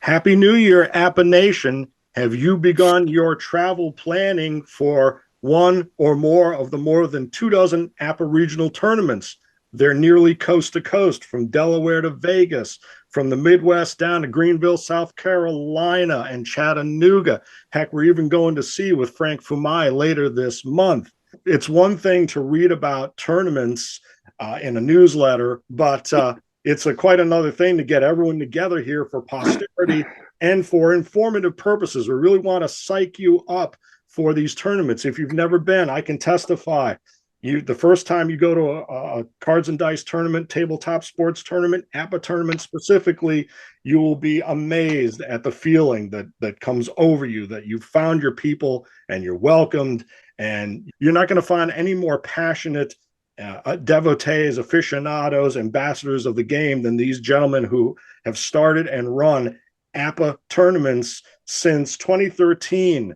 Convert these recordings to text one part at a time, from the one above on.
Happy New Year, APBA Nation. Have you begun your travel planning for one or more of the more than 24 APBA regional tournaments? They're nearly coast to coast, from Delaware to Vegas, from the Midwest down to Greenville, South Carolina, and Chattanooga. Heck, we're even going to see with Frank Fumai later this month. It's one thing to read about tournaments in a newsletter, but it's quite another thing to get everyone together here for posterity and for informative purposes. We really want to psych you up for these tournaments. If you've never been, I can testify. The first time you go to a cards and dice tournament, tabletop sports tournament, APBA tournament specifically, you will be amazed at the feeling that comes over you, that you've found your people and you're welcomed, and you're not going to find any more passionate devotees, aficionados, ambassadors of the game than these gentlemen who have started and run APBA tournaments since 2013.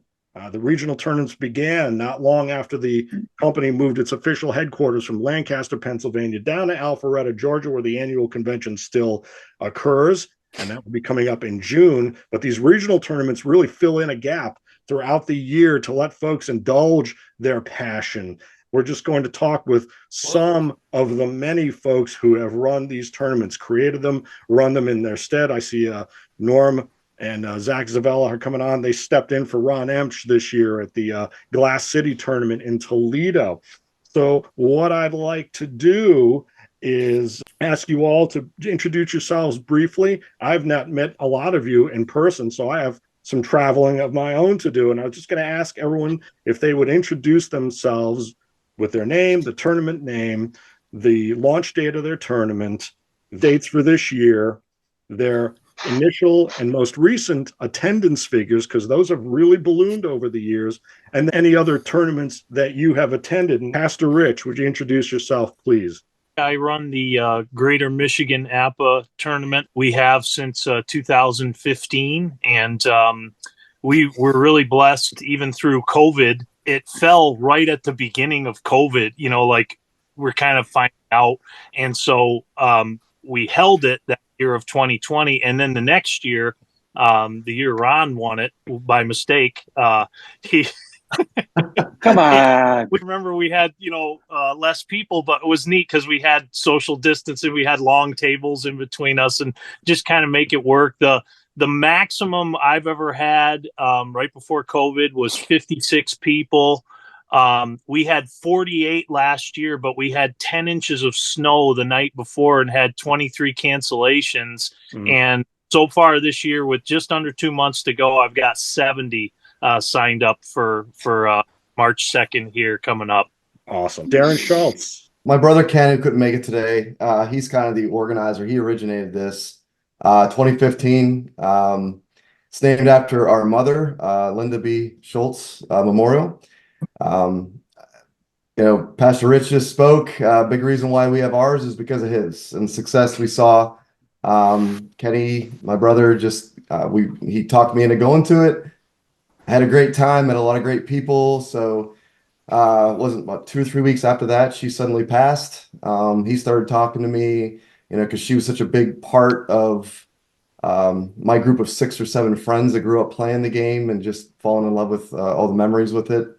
The regional tournaments began not long after the company moved its official headquarters from Lancaster, Pennsylvania, down to Alpharetta, Georgia, where the annual convention still occurs, and that will be coming up in June. But these regional tournaments really fill in a gap throughout the year to let folks indulge their passion. We're just going to talk with some of the many folks who have run these tournaments, created them, run them in their stead. I see Norm and Zach Zavella are coming on. They stepped in for Ron Emch this year at the Glass City tournament in Toledo. So what I'd like to do is ask you all to introduce yourselves briefly. I've not met a lot of you in person, so I have some traveling of my own to do. And I was just going to ask everyone if they would introduce themselves with their name, the tournament name, the launch date of their tournament, dates for this year, their initial and most recent attendance figures, because those have really ballooned over the years, and any other tournaments that you have attended. And Pastor Rich, would you introduce yourself, please? I run the Greater Michigan APBA tournament. We have since 2015, and we were really blessed even through COVID. It fell right at the beginning of COVID, like we're kind of finding out. And so we held it that year of 2020. And then the next year, the year Ron won it by mistake, he come on. We remember we had, less people, but it was neat because we had social distancing. We had long tables in between us and just kind of make it work. The maximum I've ever had right before COVID was 56 people. We had 48 last year, but we had 10 inches of snow the night before and had 23 cancellations. And so far this year, with just under 2 months to go, I've got 70 signed up for March 2nd here coming up. Awesome. Darren Schultz. My brother Ken, who couldn't make it today, he's kind of the organizer. He originated this. 2015. It's named after our mother, Linda B. Schultz Memorial. Pastor Rich just spoke. Big reason why we have ours is because of his and success we saw. Kenny, my brother, he talked me into going to it. I had a great time, met a lot of great people. So it wasn't about 2 or 3 weeks after that, she suddenly passed. He started talking to me, because she was such a big part of my group of 6 or 7 friends that grew up playing the game and just falling in love with all the memories with it.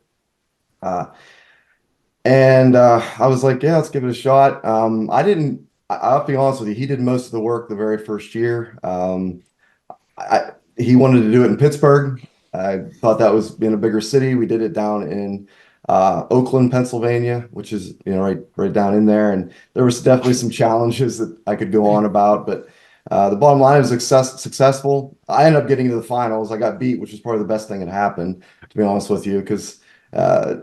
And I was like, yeah, let's give it a shot. I'll be honest with you, he did most of the work the very first year. He wanted to do it in Pittsburgh. I thought that was in a bigger city. We did it down in Oakland, Pennsylvania, which is right down in there, and there was definitely some challenges that I could go on about, but the bottom line is successful. I ended up getting to the finals. I got beat, which was probably the best thing that happened, to be honest with you, because I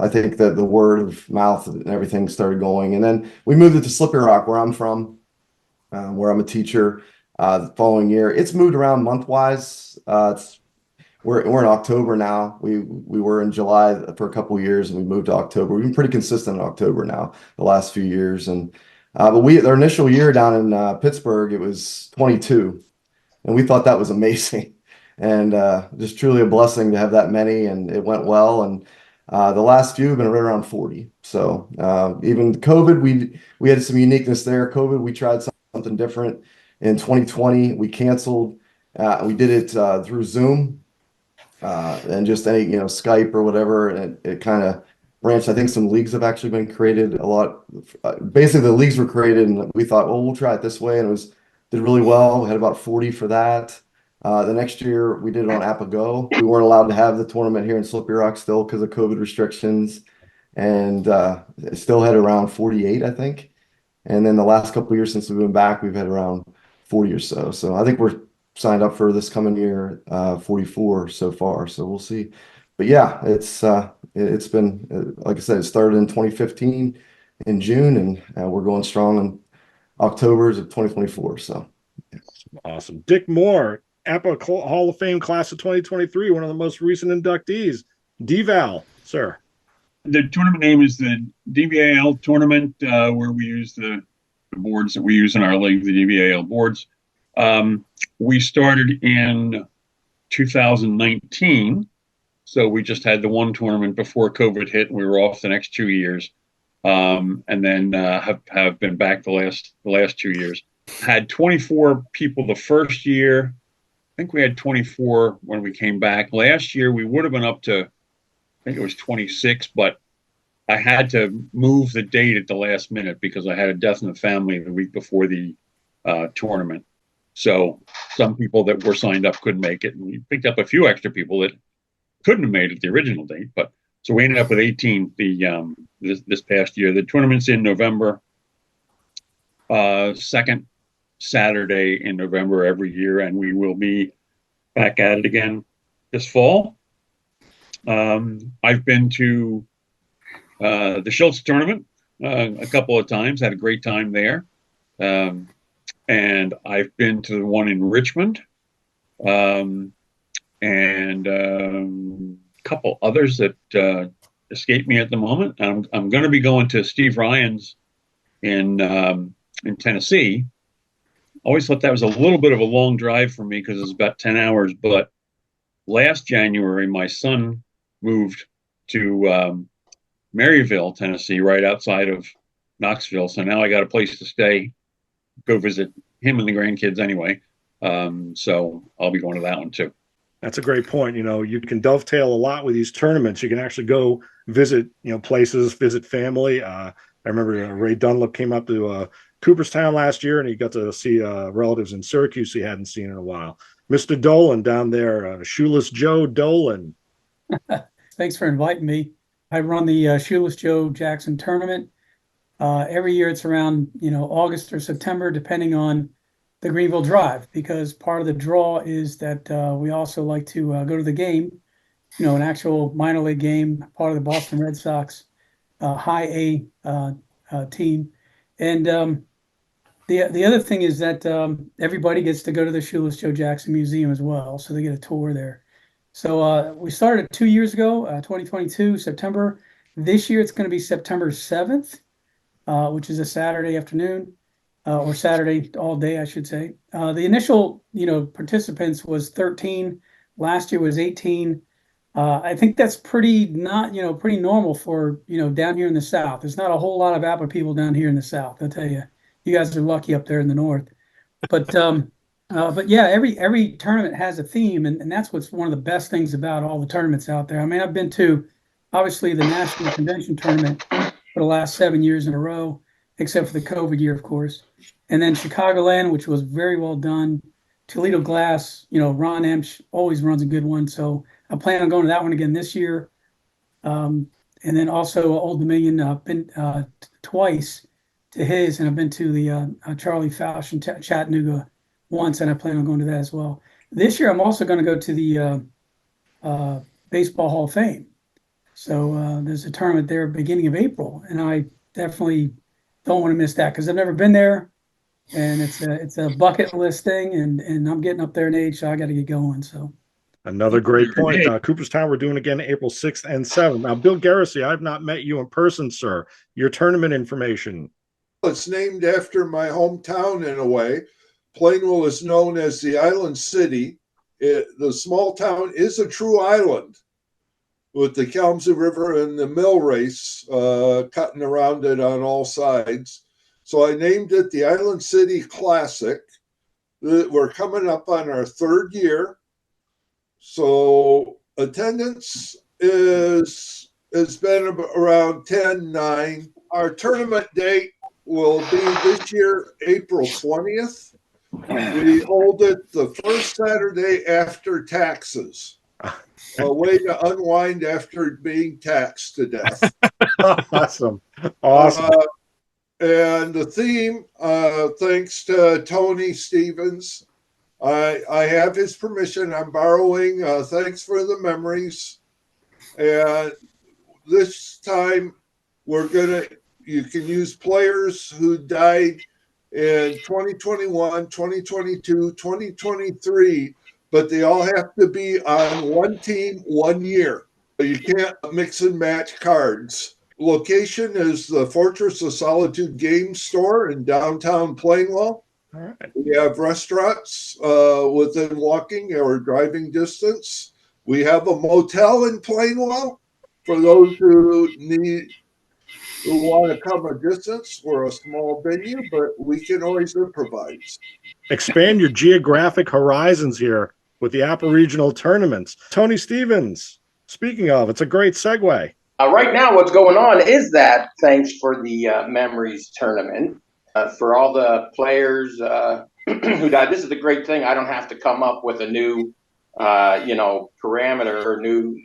think that the word of mouth and everything started going, and then we moved it to Slippery Rock, where I'm from, where I'm a teacher. The following year, it's moved around month-wise. We're in October now. We were in July for a couple of years, and we moved to October. We've been pretty consistent in October now the last few years. And but their initial year down in Pittsburgh, it was 22, and we thought that was amazing, and just truly a blessing to have that many. And it went well. And the last few have been right around 40. So even COVID, we had some uniqueness there. COVID, we tried something different. In 2020, we canceled We did it through Zoom and just any, Skype or whatever. And it kind of branched. I think some leagues have actually been created a lot. Basically, the leagues were created, and we thought, well, we'll try it this way. And did really well. We had about 40 for that. The next year, we did it on APBA Go. We weren't allowed to have the tournament here in Slippery Rock still because of COVID restrictions. And it still had around 48, I think. And then the last couple of years since we've been back, we've had around 40 or so. So I think we're signed up for this coming year, 44 so far. So we'll see. But yeah, it's been, like I said, it started in 2015 in June, and we're going strong in October of 2024. So awesome. Dick Moore, APBA Hall of Fame class of 2023, one of the most recent inductees. DVAL, sir. The tournament name is the DVAL tournament, where we use the boards that we use in our league, the DVAL boards. We started in 2019, so we just had the one tournament before COVID hit, and we were off the next 2 years, and then have been back the last 2 years. Had 24 people the first year. I think we had 24 when we came back. Last year we would have been up to, I think it was 26, but I had to move the date at the last minute because I had a death in the family the week before the tournament. So some people that were signed up couldn't make it, and we picked up a few extra people that couldn't have made it the original date. But so we ended up with 18 this past year. The tournament's in November, second Saturday in November every year, and we will be back at it again this fall. I've been to the Schultz tournament a couple of times, had a great time there. And I've been to the one in Richmond, and a couple others that escape me at the moment. I'm going to be going to Steve Ryan's in Tennessee. Always thought that was a little bit of a long drive for me because it's about 10 hours. But last January, my son moved to Maryville, Tennessee, right outside of Knoxville. So now I got a place to stay, go visit him and the grandkids anyway. So I'll be going to that one too. That's a great point. You can dovetail a lot with these tournaments. You can actually go visit, places, visit family. I remember Ray Dunlap came up to Cooperstown last year, and he got to see relatives in Syracuse he hadn't seen in a while. Mr. Dolan down there, Shoeless Joe Dolan. Thanks for inviting me. I run the Shoeless Joe Jackson tournament. Every year it's around, August or September, depending on the Greenville Drive, because part of the draw is that we also like to go to the game, an actual minor league game, part of the Boston Red Sox high A team. And the other thing is that everybody gets to go to the Shoeless Joe Jackson Museum as well, so they get a tour there. So we started 2 years ago, 2022, September. This year it's going to be September 7th, which is a Saturday afternoon, or Saturday all day, I should say. The initial, participants was 13. Last year was 18. I think that's pretty normal for, down here in the South. There's not a whole lot of APBA people down here in the South. I'll tell you, you guys are lucky up there in the North. But yeah, every tournament has a theme, and that's what's one of the best things about all the tournaments out there. I mean, I've been to, obviously, the National Convention Tournament for the last 7 years in a row, except for the COVID year, of course. And then Chicagoland, which was very well done. Toledo Glass, Ron Emsch always runs a good one, so I plan on going to that one again this year. And then also Old Dominion, I've been twice to his, and I've been to the Charlie Fausch in Chattanooga once, and I plan on going to that as well. This year, I'm also going to go to the Baseball Hall of Fame. So there's a tournament there beginning of April, and I definitely don't want to miss that because I've never been there, and it's a bucket list thing, and I'm getting up there in age, so I got to get going. So another great point. Cooperstown, we're doing again April 6th and 7th. Now, Bill Garrissey, I've not met you in person, sir. Your tournament information. It's named after my hometown in a way. Plainville is known as the Island City. The small town is a true island with the Kalamazoo River and the mill race cutting around it on all sides. So I named it the Island City Classic. We're coming up on our third year. So attendance has been around 10-9. Our tournament date will be this year, April 20th. We hold it the first Saturday after taxes. A way to unwind after being taxed to death. Awesome. Awesome. And the theme, thanks to Tony Stevens, I have his permission. I'm borrowing Thanks for the Memories. And this time you can use players who died in 2021, 2022, 2023, but they all have to be on one team 1 year. You can't mix and match cards. Location is the Fortress of Solitude Game Store in downtown Plainwell. All right. We have restaurants within walking or driving distance. We have a motel in Plainwell for those who want to come a distance. We're a small venue, but we can always improvise. Expand your geographic horizons here with the APBA regional tournaments. Tony Stevens, speaking of, it's a great segue. Right now, what's going on is that Thanks for the Memories tournament. For all the players who died, this is the great thing. I don't have to come up with a new, parameter or new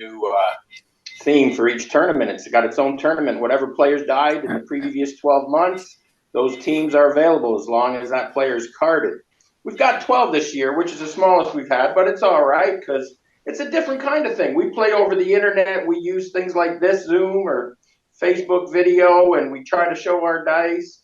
theme for each tournament. It's got its own tournament. Whatever players died in the previous 12 months, those teams are available as long as that player is carded. We've got 12 this year, which is the smallest we've had, but it's all right because it's a different kind of thing. We play over the internet. We use things like this, Zoom or Facebook video, and we try to show our dice,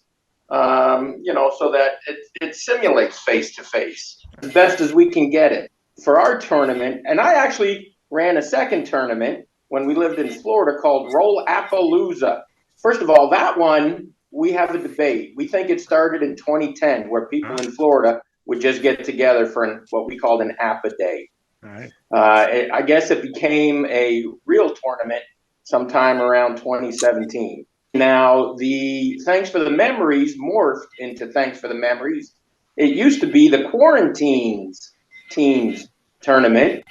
so that it simulates face-to-face as best as we can get it. For our tournament, and I actually ran a second tournament when we lived in Florida called Roll-Appalooza. First of all, that one, we have a debate. We think it started in 2010 where people in Florida would just get together for what we called an APBA day. All right. I guess it became a real tournament sometime around 2017. Now, the Thanks for the Memories morphed into Thanks for the Memories. It used to be the Quarantines Teams Tournament,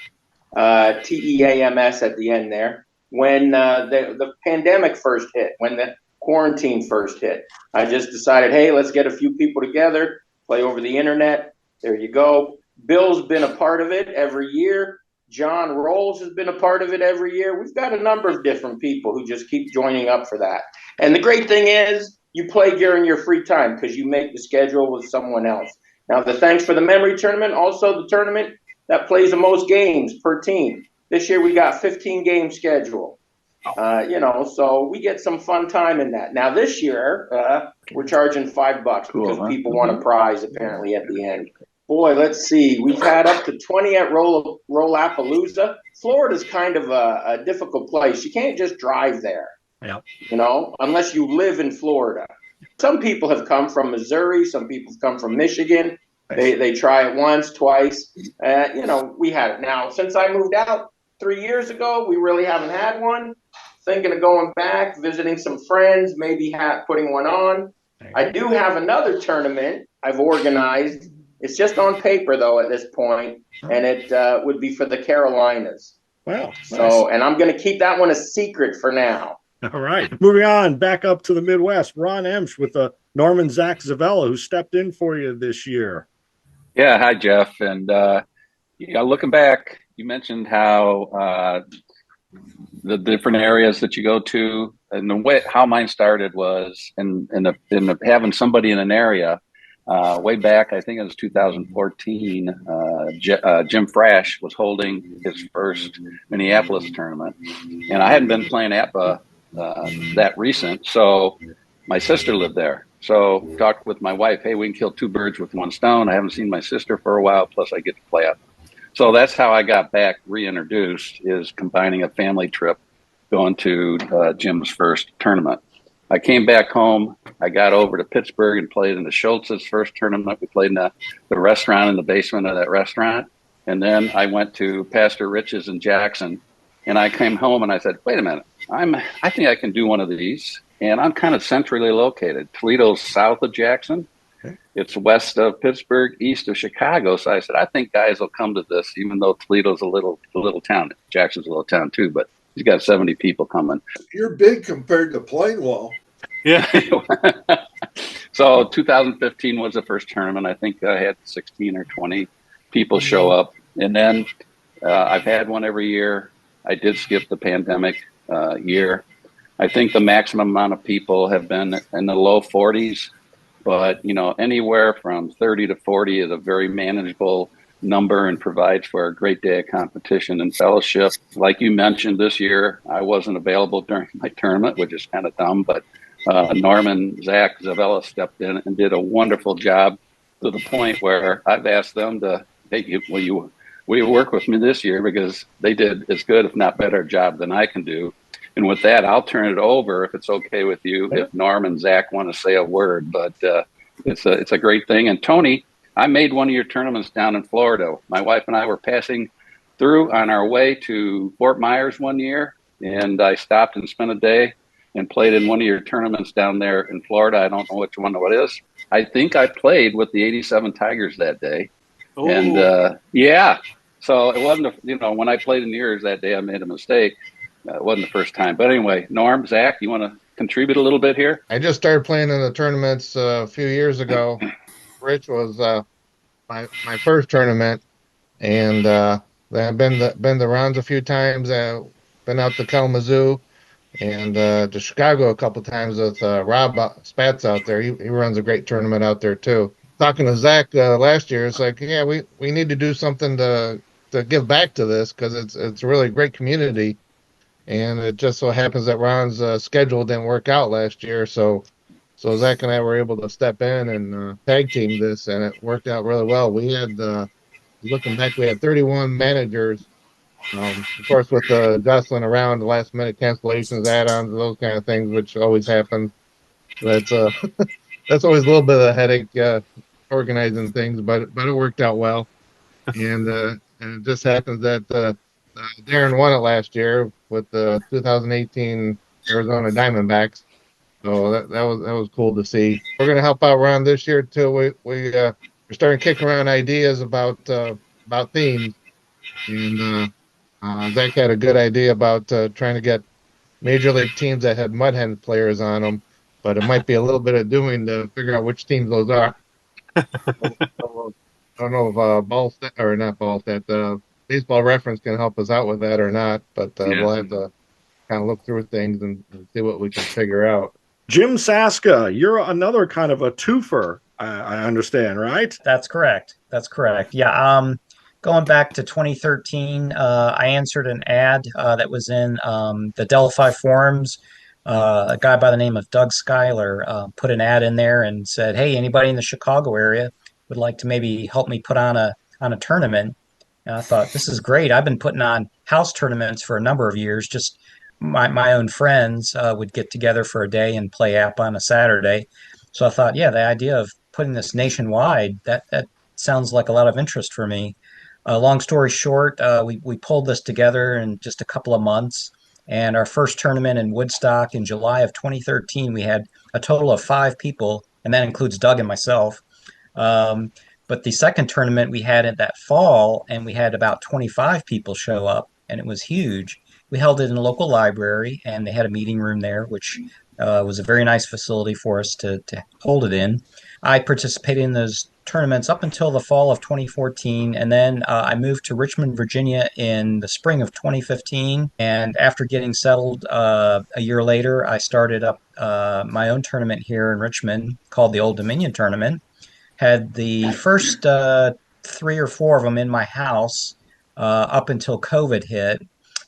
TEAMS at the end there, when the pandemic first hit, when the quarantine first hit. I just decided, hey, let's get a few people together, play over the internet. There you go. Bill's been a part of it every year. John Rolls has been a part of it every year. We've got a number of different people who just keep joining up for that. And the great thing is you play during your free time because you make the schedule with someone else. Now, the Thanks for the Memory tournament, also the tournament that plays the most games per team. This year we got 15 game schedule. So we get some fun time in that. Now this year we're charging $5 because people want a prize apparently at the end. Boy, let's see. We've had up to 20 at Roll-Appalooza. Florida's kind of a difficult place. You can't just drive there, unless you live in Florida. Some people have come from Missouri. Some people have come from Michigan. They try it once, twice. We had it. Now, since I moved out 3 years ago, we really haven't had one. Thinking of going back, visiting some friends, maybe putting one on. I do have another tournament I've organized. It's just on paper, though, at this point, and it would be for the Carolinas. Wow. So, Nice. and I'm going to keep that one a secret for now. All right. Moving on, back up to the Midwest. Ron Emsch with Norman Zach Zavella, who stepped in for you this year. Yeah. Hi, Jeff. And looking back, you mentioned how the different areas that you go to, and the way how mine started was in having somebody in an area. Way back, I think it was 2014, Jim Frash was holding his first Minneapolis tournament. And I hadn't been playing APBA that recent, so my sister lived there. So talked with my wife, hey, we can kill two birds with one stone. I haven't seen my sister for a while, plus I get to play APBA. So that's how I got back reintroduced, is combining a family trip, going to Jim's first tournament. I came back home. I got over to Pittsburgh and played in the Schultz's first tournament. We played in the restaurant, in the basement of that restaurant. And then I went to Pastor Rich's in Jackson. And I came home and I said, wait a minute, I think I can do one of these. And I'm kind of centrally located. Toledo's south of Jackson. It's west of Pittsburgh, east of Chicago. So I said, I think guys will come to this, even though Toledo's a little town. Jackson's a little town too, but he's got 70 people coming. You're big compared to Plainwell. Yeah. So 2015 was the first tournament. I think I had 16 or 20 people show up. And then I've had one every year. I did skip the pandemic year. I think the maximum amount of people have been in the low 40s, but anywhere from 30 to 40 is a very manageable number and provides for a great day of competition and fellowship. Like you mentioned, this year I wasn't available during my tournament, which is kind of dumb, but Norman, Zach, Zavella stepped in and did a wonderful job, to the point where I've asked them to, hey, will you work with me this year, because they did as good, if not better job than I can do. And with that, I'll turn it over, if it's okay with you, if Norm and Zach want to say a word. But it's a great thing. And Tony, I made one of your tournaments down in Florida. My wife and I were passing through on our way to Fort Myers one year, and I stopped and spent a day and played in one of your tournaments down there in Florida. I don't know which one it is. I think I played with the '87 Tigers that day. Ooh. And yeah, so it wasn't, when I played in yours that day, I made a mistake. It wasn't the first time. But anyway, Norm, Zach, you want to contribute a little bit here? I just started playing in the tournaments a few years ago. Rich was my first tournament, and I've been the rounds a few times. Been out to Kalamazoo and to Chicago a couple times with Rob Spatz out there. He runs a great tournament out there too. Talking to Zach last year, it's like, yeah, we need to do something to give back to this, because it's a really great community. And it just so happens that Ron's schedule didn't work out last year, so Zach and I were able to step in and tag team this, and it worked out really well. We had, looking back, we had 31 managers. Of course, with jostling around, the last minute cancellations, add-ons, those kind of things, which always happen. That's that's always a little bit of a headache organizing things, but it worked out well. And it just happens that Darren won it last year with the 2018 Arizona Diamondbacks, so that was cool to see. We're gonna help out Ron this year too. We're starting to kick around ideas about themes, and Zach had a good idea about trying to get major league teams that had mud hen players on them, but it might be a little bit of doing to figure out which teams those are. I don't know if Baseball Reference can help us out with that or not, but we'll have to kind of look through things and see what we can figure out. Jim Saska, you're another kind of a twofer, I understand, right? That's correct. Yeah. Going back to 2013, I answered an ad that was in the Delphi forums. A guy by the name of Doug Schuyler put an ad in there and said, "Hey, anybody in the Chicago area would like to maybe help me put on a tournament?" And I thought, this is great. I've been putting on house tournaments for a number of years. Just my own friends would get together for a day and play APBA on a Saturday. So I thought, yeah, the idea of putting this nationwide, that sounds like a lot of interest for me. Long story short, we pulled this together in just a couple of months. And our first tournament in Woodstock in July of 2013, we had a total of 5 people, and that includes Doug and myself. But the second tournament we had in that fall, and we had about 25 people show up, and it was huge. We held it in a local library, and they had a meeting room there, which was a very nice facility for us to hold it in. I participated in those tournaments up until the fall of 2014, and then I moved to Richmond, Virginia in the spring of 2015. And after getting settled a year later, I started up my own tournament here in Richmond called the Old Dominion Tournament. Had the first 3 or 4 of them in my house up until COVID hit.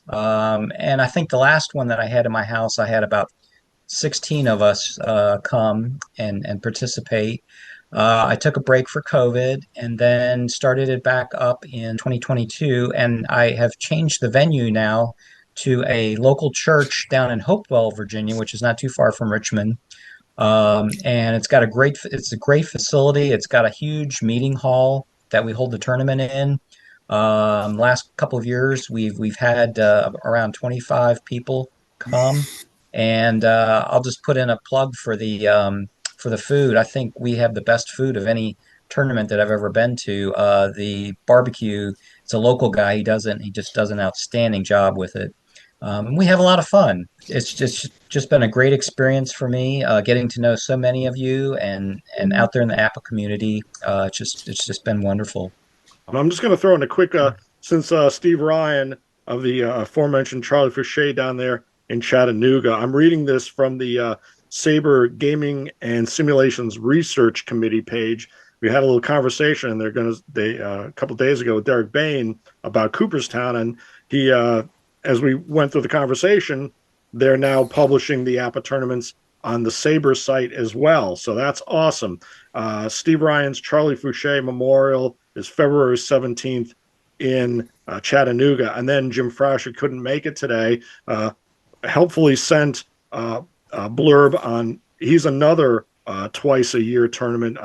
And I think the last one that I had in my house, I had about 16 of us come and participate. I took a break for COVID and then started it back up in 2022. And I have changed the venue now to a local church down in Hopewell, Virginia, which is not too far from Richmond. And it's a great facility. It's got a huge meeting hall that we hold the tournament in. Last couple of years, we've had around 25 people come, and I'll just put in a plug for the for the food, I think we have the best food of any tournament that I've ever been to. The barbecue, it's a local guy. He just does an outstanding job with it. And we have a lot of fun. It's just been a great experience for me, getting to know so many of you and out there in the APBA community. It's just been wonderful. And I'm just going to throw in a quick, since Steve Ryan of the aforementioned Charlie Fouché down there in Chattanooga, I'm reading this from the Sabre Gaming and Simulations Research Committee page. We had a little conversation, and a couple days ago with Derek Bain about Cooperstown, and he, as we went through the conversation, they're now publishing the APBA tournaments on the Sabre site as well. So that's awesome. Steve Ryan's Charlie Fouché Memorial is February 17th in Chattanooga. And then Jim Frasher couldn't make it today. Helpfully sent a blurb on, he's another twice a year tournament,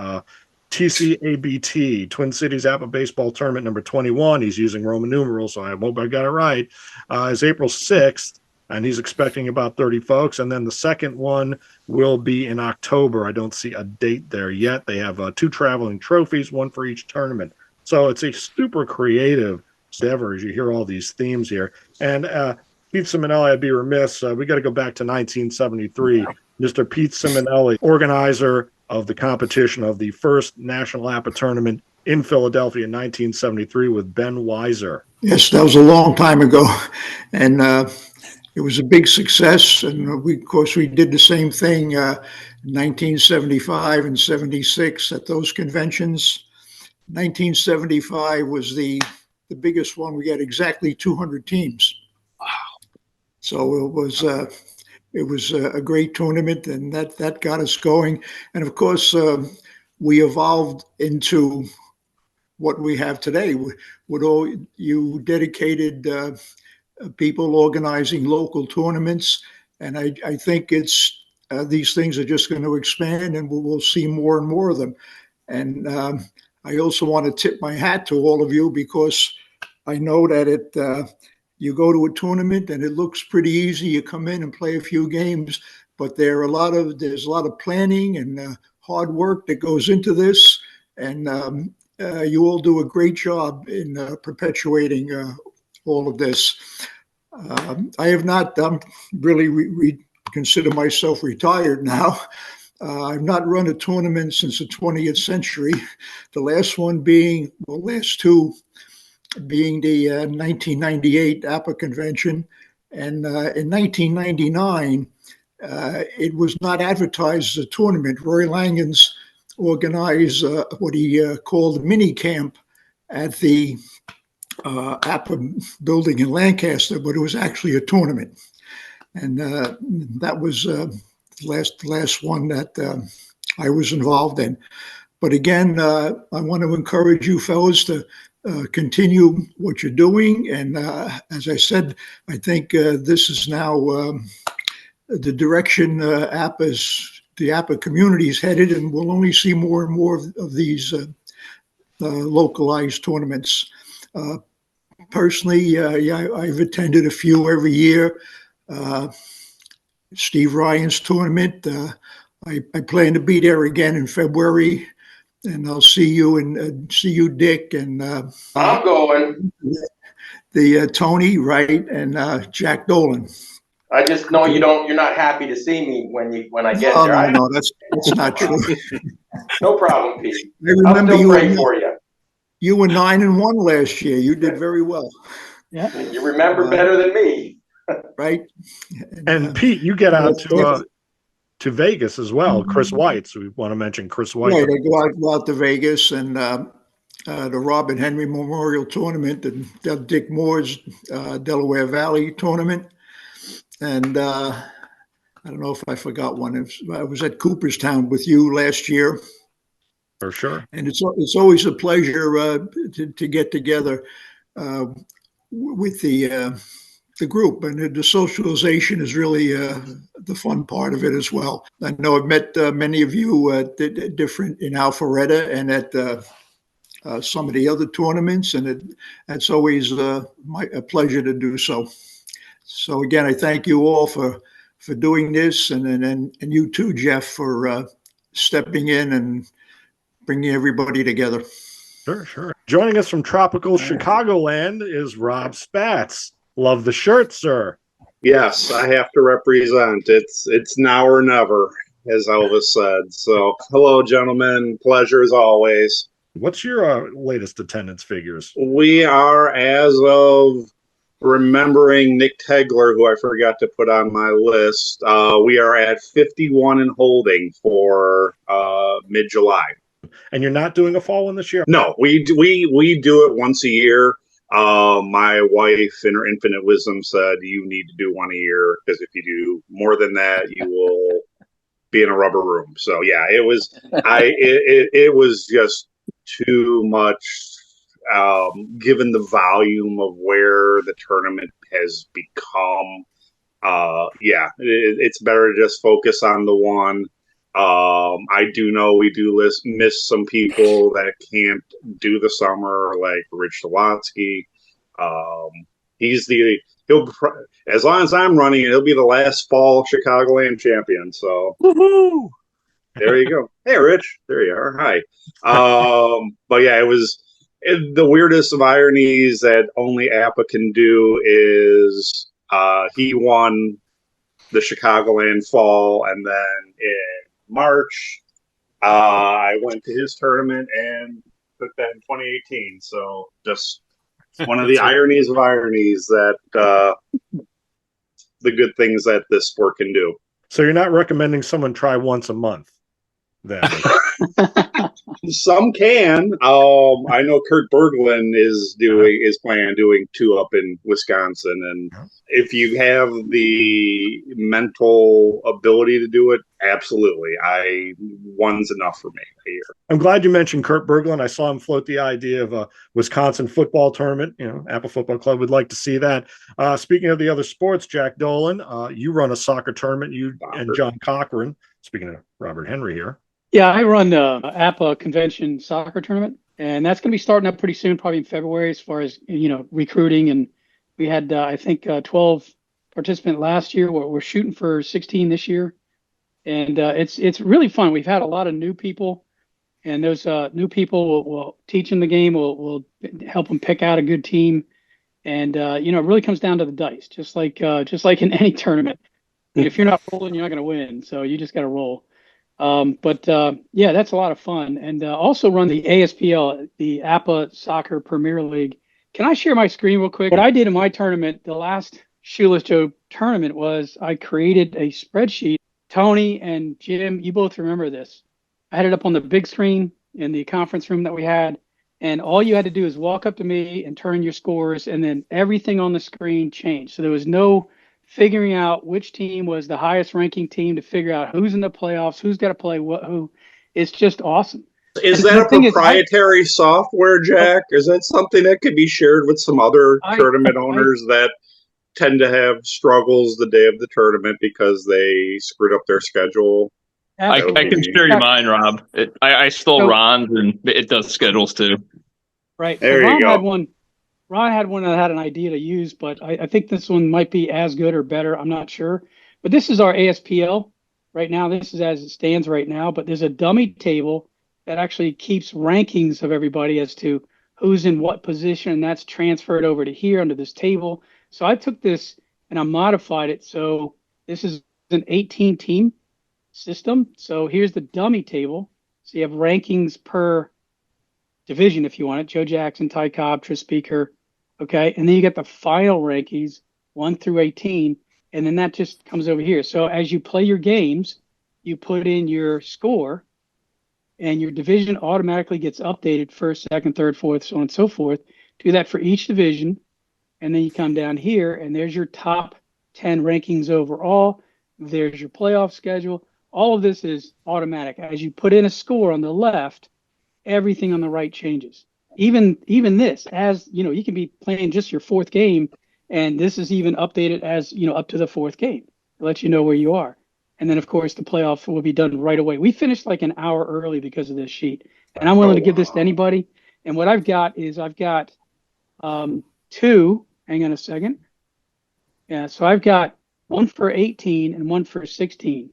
TCABT, Twin Cities APBA Baseball Tournament number 21. He's using Roman numerals, so I hope I got it right. Is April 6th, and he's expecting about 30 folks. And then the second one will be in October. I don't see a date there yet. They have 2 traveling trophies, one for each tournament. So it's a super creative endeavor as you hear all these themes here. And Pete Simonelli, I'd be remiss. We got to go back to 1973. Mr. Pete Simonelli, organizer of the competition of the first National APBA tournament in Philadelphia in 1973 with Ben Weiser. Yes, that was a long time ago. And it was a big success. And we, of course, we did the same thing in 1975 and 76 at those conventions. 1975 was the biggest one. We had exactly 200 teams. Wow. So it was a great tournament, and that got us going. And of course, we evolved into what we have today with all you dedicated people organizing local tournaments. And I think it's these things are just going to expand, and we'll see more and more of them. And I also want to tip my hat to all of you, because I know that you go to a tournament and it looks pretty easy. You come in and play a few games, but there's a lot of planning and hard work that goes into this. And you all do a great job in perpetuating all of this. I have not really consider myself retired now. I've not run a tournament since the 20th century. The last one being, well, last two being the 1998 APBA convention. And in 1999, it was not advertised as a tournament. Roy Langens organized what he called a mini camp at the APBA building in Lancaster, but it was actually a tournament. And that was the last one that I was involved in. But again, I want to encourage you fellows to continue what you're doing. And as I said, I think this is now the direction the APBA community is headed, and we'll only see more and more of these localized tournaments. Personally, I've attended a few every year. Steve Ryan's tournament, I plan to be there again in February. And I'll see you Dick, and I'm going. The Tony, right, and Jack Dolan. I just know you're not happy to see me when I get there. No, that's not true. No problem, Pete. I remember I'm still praying for you. You were 9-1 last year. You did very well. Yeah, you remember better than me, right? And Pete, you get out to Vegas as well. Chris White. So we want to mention Chris White. Right, I go out to Vegas and the Robert Henry Memorial Tournament and Dick Moore's Delaware Valley Tournament. And I don't know if I forgot one. I was at Cooperstown with you last year. For sure. And it's always a pleasure to get together with the group, and the socialization is really the fun part of it as well. I know I've met many of you different in Alpharetta and at some of the other tournaments, and it's always a pleasure to do so. So again, I thank you all for doing this, and you too, Jeff, for stepping in and bringing everybody together. Sure, sure. Joining us from tropical Chicagoland is Rob Spatz. Love the shirt, sir. Yes, I have to represent. It's now or never, as Elvis said. So, hello, gentlemen. Pleasure as always. What's your latest attendance figures? We are, as of remembering Nick Tegler, who I forgot to put on my list, we are at 51 and holding for mid-July. And you're not doing a fall one this year? No, we do it once a year. My wife, in her infinite wisdom, said you need to do one a year because if you do more than that, you will be in a rubber room. So yeah, it was just too much. Given the volume of where the tournament has become, it's better to just focus on the one. I do know we do miss some people that can't do the summer, like Rich Delatsky. He'll as long as I'm running, he'll be the last fall Chicagoland champion. So woohoo! There you go. Hey, Rich, there you are. Hi. But yeah, it was the weirdest of ironies that only APBA can do is he won the Chicagoland fall, and then in March, I went to his tournament and took that in 2018. So just one of the ironies of ironies that the good things that this sport can do. So you're not recommending someone try once a month, then? Some can. I know Kurt Berglund is planning on doing 2 up in Wisconsin, and if you have the mental ability to do it, absolutely. One's enough for me a year. I'm glad you mentioned Kurt Berglund. I saw him float the idea of a Wisconsin football tournament. APBA Football Club would like to see that. Speaking of the other sports, Jack Dolan, you run a soccer tournament. And John Cochran. Speaking of Robert Henry here. Yeah, I run the APBA convention soccer tournament, and that's going to be starting up pretty soon, probably in February, as far as recruiting. And we had I think 12 participants last year. We're shooting for 16 this year, and it's really fun. We've had a lot of new people, and those new people will teach them the game. We'll help them pick out a good team, and it really comes down to the dice, just like in any tournament. If you're not rolling, you're not going to win. So you just got to roll. Yeah, that's a lot of fun. And also run the ASPL, the APBA Soccer Premier League. Can I share my screen real quick? What I did in my tournament, the last Shoeless Joe tournament, was I created a spreadsheet. Tony and Jim, you both remember this. I had it up on the big screen in the conference room that we had. And all you had to do is walk up to me and turn your scores, and then everything on the screen changed. So there was no figuring out which team was the highest ranking team to figure out who's in the playoffs, who's got to play who. It's just awesome. Is that a proprietary software, Jack? Is that something that could be shared with some other tournament owners that tend to have struggles the day of the tournament because they screwed up their schedule? I can share you mine, Rob. I stole Ron's, and it does schedules too. Right. There you go. Ron had one that had an idea to use, but I think this one might be as good or better. I'm not sure. But this is our ASPL right now. This is as it stands right now. But there's a dummy table that actually keeps rankings of everybody as to who's in what position. And that's transferred over to here under this table. So I took this and I modified it. So this is an 18-team system. So here's the dummy table. So you have rankings per division if you want it. Joe Jackson, Ty Cobb, Tris Speaker. Okay. And then you get the final rankings 1 through 18. And then that just comes over here. So as you play your games, you put in your score and your division automatically gets updated first, second, third, fourth, so on and so forth. Do that for each division. And then you come down here and there's your top 10 rankings overall. There's your playoff schedule. All of this is automatic. As you put in a score on the left, everything on the right changes. Even this, as you can be playing just your 4th game, and this is even updated as up to the 4th game to let you know where you are. And then of course the playoff will be done right away. We finished like an hour early because of this sheet, and I'm willing to give this to anybody. And what I've got 2. Hang on a second. Yeah, so I've got one for 18 and one for 16.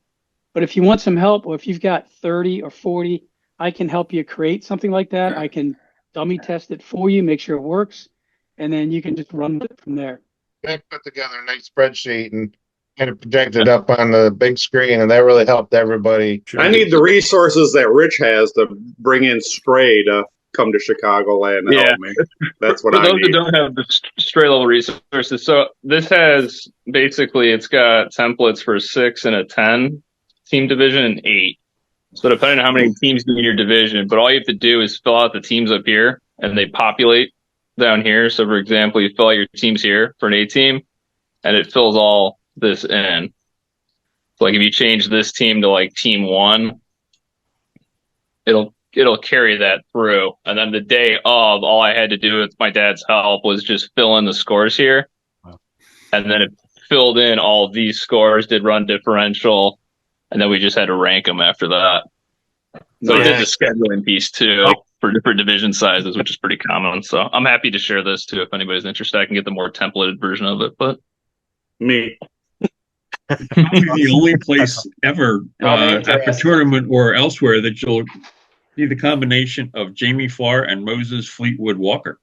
But if you want some help, or if you've got 30 or 40, I can help you create something like that. I can dummy test it for you, make sure it works, and then you can just run with it from there. Nick put together a nice spreadsheet and had it projected up on the big screen, and that really helped everybody. I need the resources that Rich has to bring in Stray to come to Chicagoland and help me. That's what For I those need. that don't have the stray level resources, so this has basically, it's got templates for 6 and a 10 team division and 8. So depending on how many teams in your division, but all you have to do is fill out the teams up here and they populate down here. So for example, you fill out your teams here for an A team and it fills all this in. So like if you change this team to like team 1, it'll carry that through. And then the day of, all I had to do with my dad's help was just fill in the scores here. Wow. And then it filled in all these scores, did run differential, and then we just had to rank them after that. So it did the scheduling piece too for different division sizes, which is pretty common. So I'm happy to share this too if anybody's interested. I can get the more templated version of it, but me. Probably the only place ever at the tournament or elsewhere that you'll see the combination of Jamie Farr and Moses Fleetwood Walker.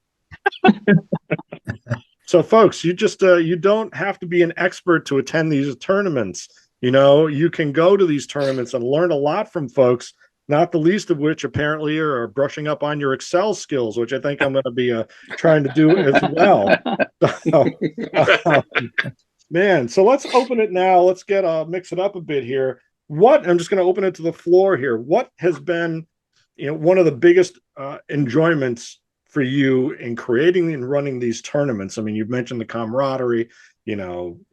So, folks, you just you don't have to be an expert to attend these tournaments. You know, you can go to these tournaments and learn a lot from folks, not the least of which apparently are brushing up on your Excel skills, which I think I'm going to be trying to do as well. So, man, so let's open it now. Let's mix it up a bit here. I'm just going to open it to the floor here. What has been, one of the biggest enjoyments for you in creating and running these tournaments? I mean, you've mentioned the camaraderie,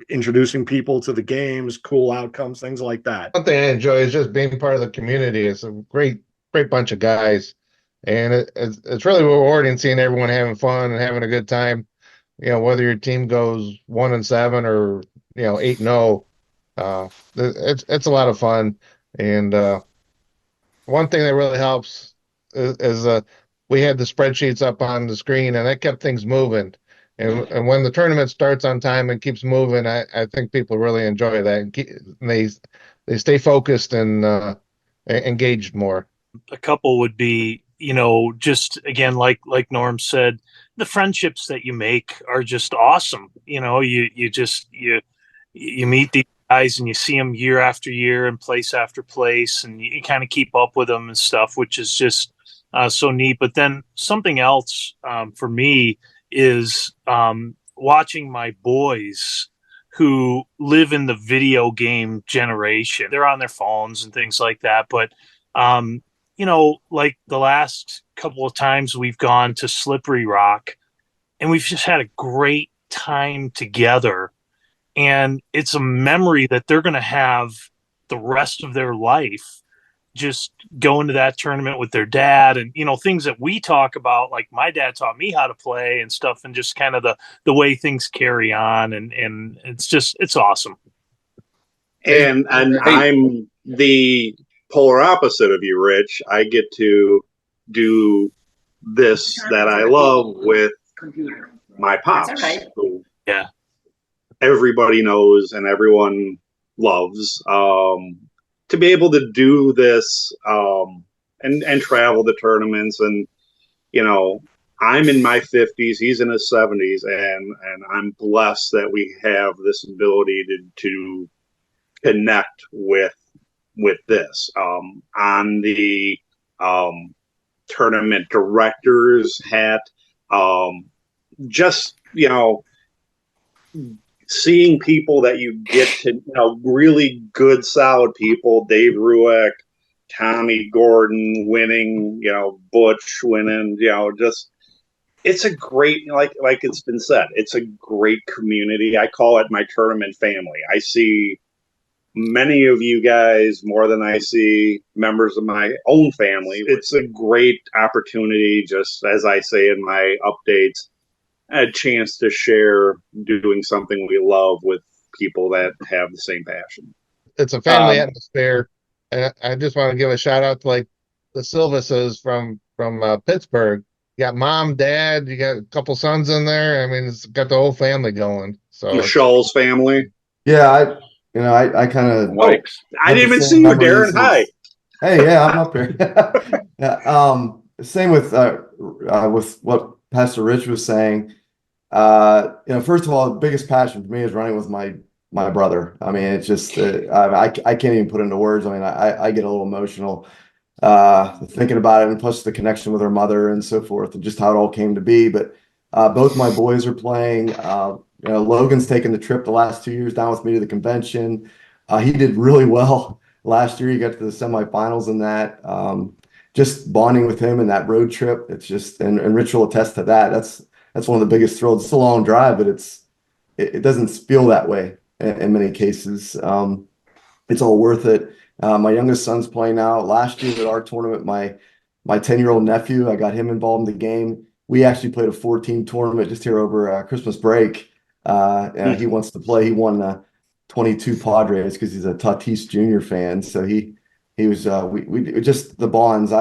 introducing people to the games, cool outcomes, things like that. One thing I enjoy is just being part of the community. It's a great bunch of guys, and it's really rewarding seeing everyone having fun and having a good time. Whether your team goes 1-7 or 8-0, it's a lot of fun. And one thing that really helps is we had the spreadsheets up on the screen, and that kept things moving. And when the tournament starts on time and keeps moving, I think people really enjoy that. And they stay focused and engaged more. A couple would be, just again, like Norm said, the friendships that you make are just awesome. You meet these guys and you see them year after year and place after place, and you kind of keep up with them and stuff, which is just so neat. But then something else for me is watching my boys who live in the video game generation. They're on their phones and things like that. But, like the last couple of times we've gone to Slippery Rock and we've just had a great time together. And it's a memory that they're going to have the rest of their life, just going to that tournament with their dad and, things that we talk about, like my dad taught me how to play and stuff, and just kind of the way things carry on. And it's awesome. And I'm the polar opposite of you, Rich. I get to do this that I love with my pops. Who everybody knows and everyone loves. To be able to do this and travel the tournaments, and I'm in my 50s, he's in his 70s, and I'm blessed that we have this ability to connect with this. On the tournament director's hat, just seeing people that you get to, really good, solid people, Dave Rueck, Tommy Gordon winning, Butch winning, just, it's a great, like it's been said, it's a great community. I call it my tournament family. I see many of you guys more than I see members of my own family. It's a great opportunity, just as I say in my updates, a chance to share doing something we love with people that have the same passion. It's a family atmosphere. And I just want to give a shout out to like the Silvases from Pittsburgh. You got mom, dad, you got a couple sons in there. I mean, it's got the whole family going. So the Scholl's family. Yeah, You know, I kind of. Wikes. I didn't even see you, Darren. Hi. Hey, yeah, I'm up here. Yeah, same with what Pastor Rich was saying. You know, first of all, the biggest passion for me is running with my brother. I mean, it's just I can't even put into words. I mean, I get a little emotional thinking about it, and plus the connection with her mother and so forth, and just how it all came to be. But both my boys are playing. You know, Logan's taken the trip the last 2 years down with me to the convention. He did really well last year. He got to the semifinals in that. Just bonding with him and that road trip, it's just and Rich will attest to that. That's one of the biggest thrills. It's a long drive, but it doesn't feel that way in many cases. It's all worth it. My youngest son's playing now. Last year at our tournament, my 10-year-old nephew, I got him involved in the game. We actually played a 14 tournament just here over Christmas break. He wants to play. He won 22 Padres because he's a Tatis Jr. fan. So he was we just the bonds.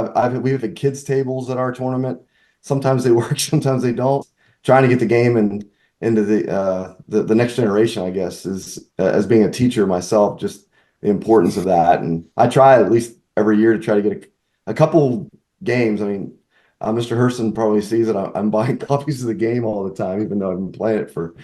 We have kids tables at our tournament. Sometimes they work, sometimes they don't. Trying to get the game into the next generation, I guess, is as being a teacher myself, just the importance of that. And I try at least every year to try to get a couple games. I mean, Mr. Hurston probably sees that I'm buying copies of the game all the time, even though I've been playing it for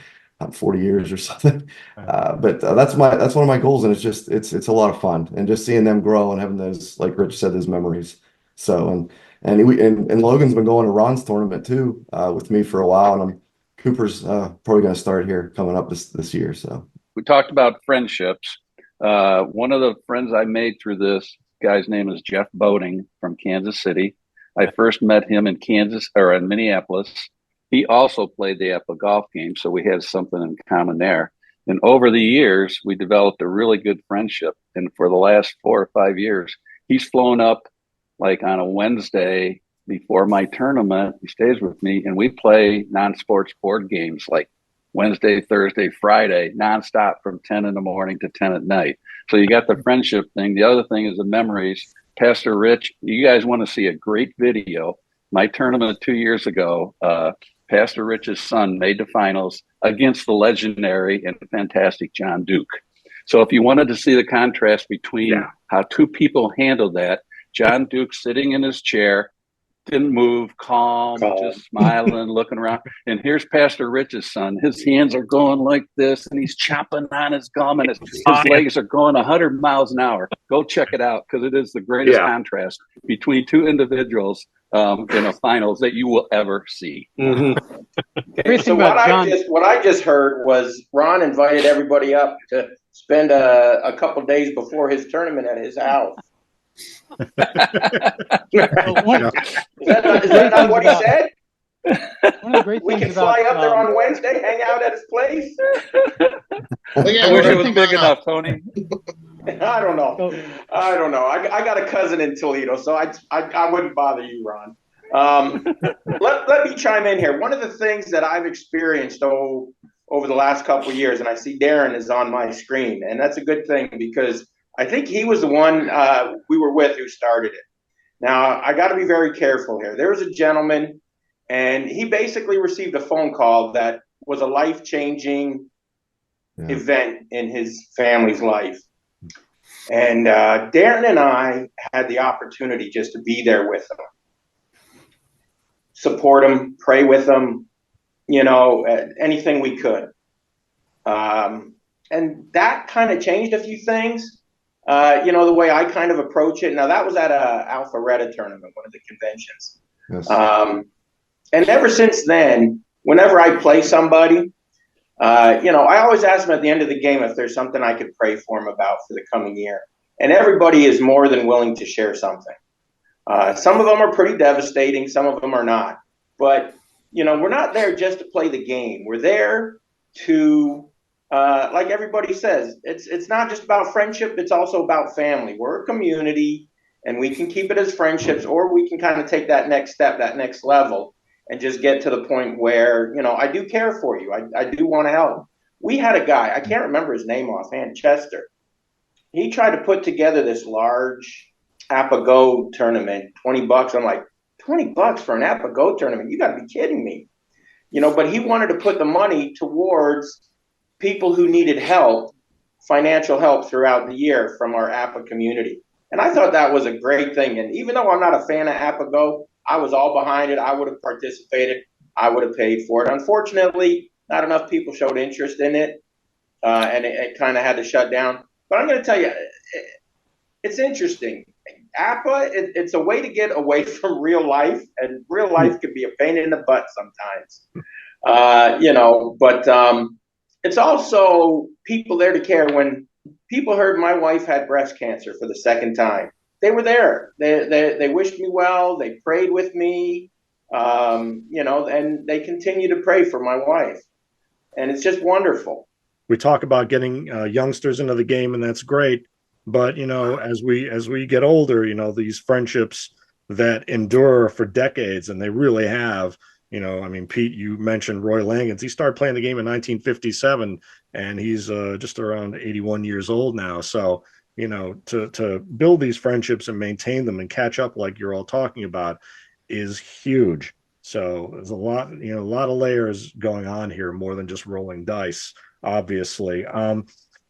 40 years or something. But that's one of my goals, and it's a lot of fun, and just seeing them grow and having those, like Rich said, those memories. So and Logan's been going to Ron's tournament too with me for a while, and Cooper's probably going to start here coming up this year. So we talked about friendships. One of the friends I made through this guy's name is Jeff Boating from Kansas City. I first met him in Minneapolis. He also played the APBA golf game, so we had something in common there. And over the years, we developed a really good friendship. And for the last 4 or 5 years, he's flown up like on a Wednesday before my tournament. He stays with me, and we play non-sports board games like Wednesday, Thursday, Friday, nonstop from 10 in the morning to 10 at night. So you got the friendship thing. The other thing is the memories. Pastor Rich, you guys want to see a great video. My tournament 2 years ago, Pastor Rich's son made the finals against the legendary and fantastic John Duke. So if you wanted to see the contrast between how two people handled that, John Duke sitting in his chair, didn't move, calm, just smiling, looking around. And here's Pastor Rich's son. His hands are going like this, and he's chopping on his gum, and his legs are going 100 miles an hour. Go check it out, because it is the greatest contrast between two individuals in a finals that you will ever see. Okay, so what I just heard was Ron invited everybody up to spend a couple days before his tournament at his house. Is that not what he said? One of the great we things can fly up there on Wednesday, hang out at his place. I wish it was big enough, Tony. I don't know. I got a cousin in Toledo, so I wouldn't bother you, Ron. Let me chime in here. One of the things that I've experienced over the last couple of years, and I see Darren is on my screen, and that's a good thing, because I think he was the one we were with who started it. Now, I got to be very careful here. There was a gentleman, and he basically received a phone call that was a life-changing event in his family's life. And Darren and I had the opportunity just to be there with him, support him, pray with him, anything we could. And that kind of changed a few things. The way I kind of approach it. Now, that was at a Alpharetta tournament, one of the conventions. Yes. And ever since then, whenever I play somebody, I always ask them at the end of the game if there's something I could pray for them about for the coming year. And everybody is more than willing to share something. Some of them are pretty devastating. Some of them are not. But, we're not there just to play the game. We're there to... like everybody says, it's not just about friendship, it's also about family. We're a community, and we can keep it as friendships, or we can kind of take that next step, that next level, and just get to the point where, I do care for you. I do want to help. We had a guy, I can't remember his name offhand, Chester. He tried to put together this large APBA Go tournament, $20. I'm like, $20 for an APBA Go tournament? You got to be kidding me. But he wanted to put the money towards people who needed help financial help throughout the year from our APBA community. And I thought that was a great thing. And even though I'm not a fan of APBA Go, I was all behind it. I would have participated. I would have paid for it. Unfortunately, not enough people showed interest in it, and it kind of had to shut down. But I'm going to tell you, it's interesting. APBA, it's a way to get away from real life, and real life can be a pain in the butt sometimes. But it's also people there to care. When people heard my wife had breast cancer for the second time, they were there. They wished me well. They prayed with me, and they continue to pray for my wife. And it's just wonderful. We talk about getting youngsters into the game, and that's great. But, as we get older, these friendships that endure for decades, and they really have, Pete, you mentioned Roy Langans. He started playing the game in 1957, and he's just around 81 years old now. So, to build these friendships and maintain them and catch up like you're all talking about is huge. So there's a lot of layers going on here, more than just rolling dice, obviously.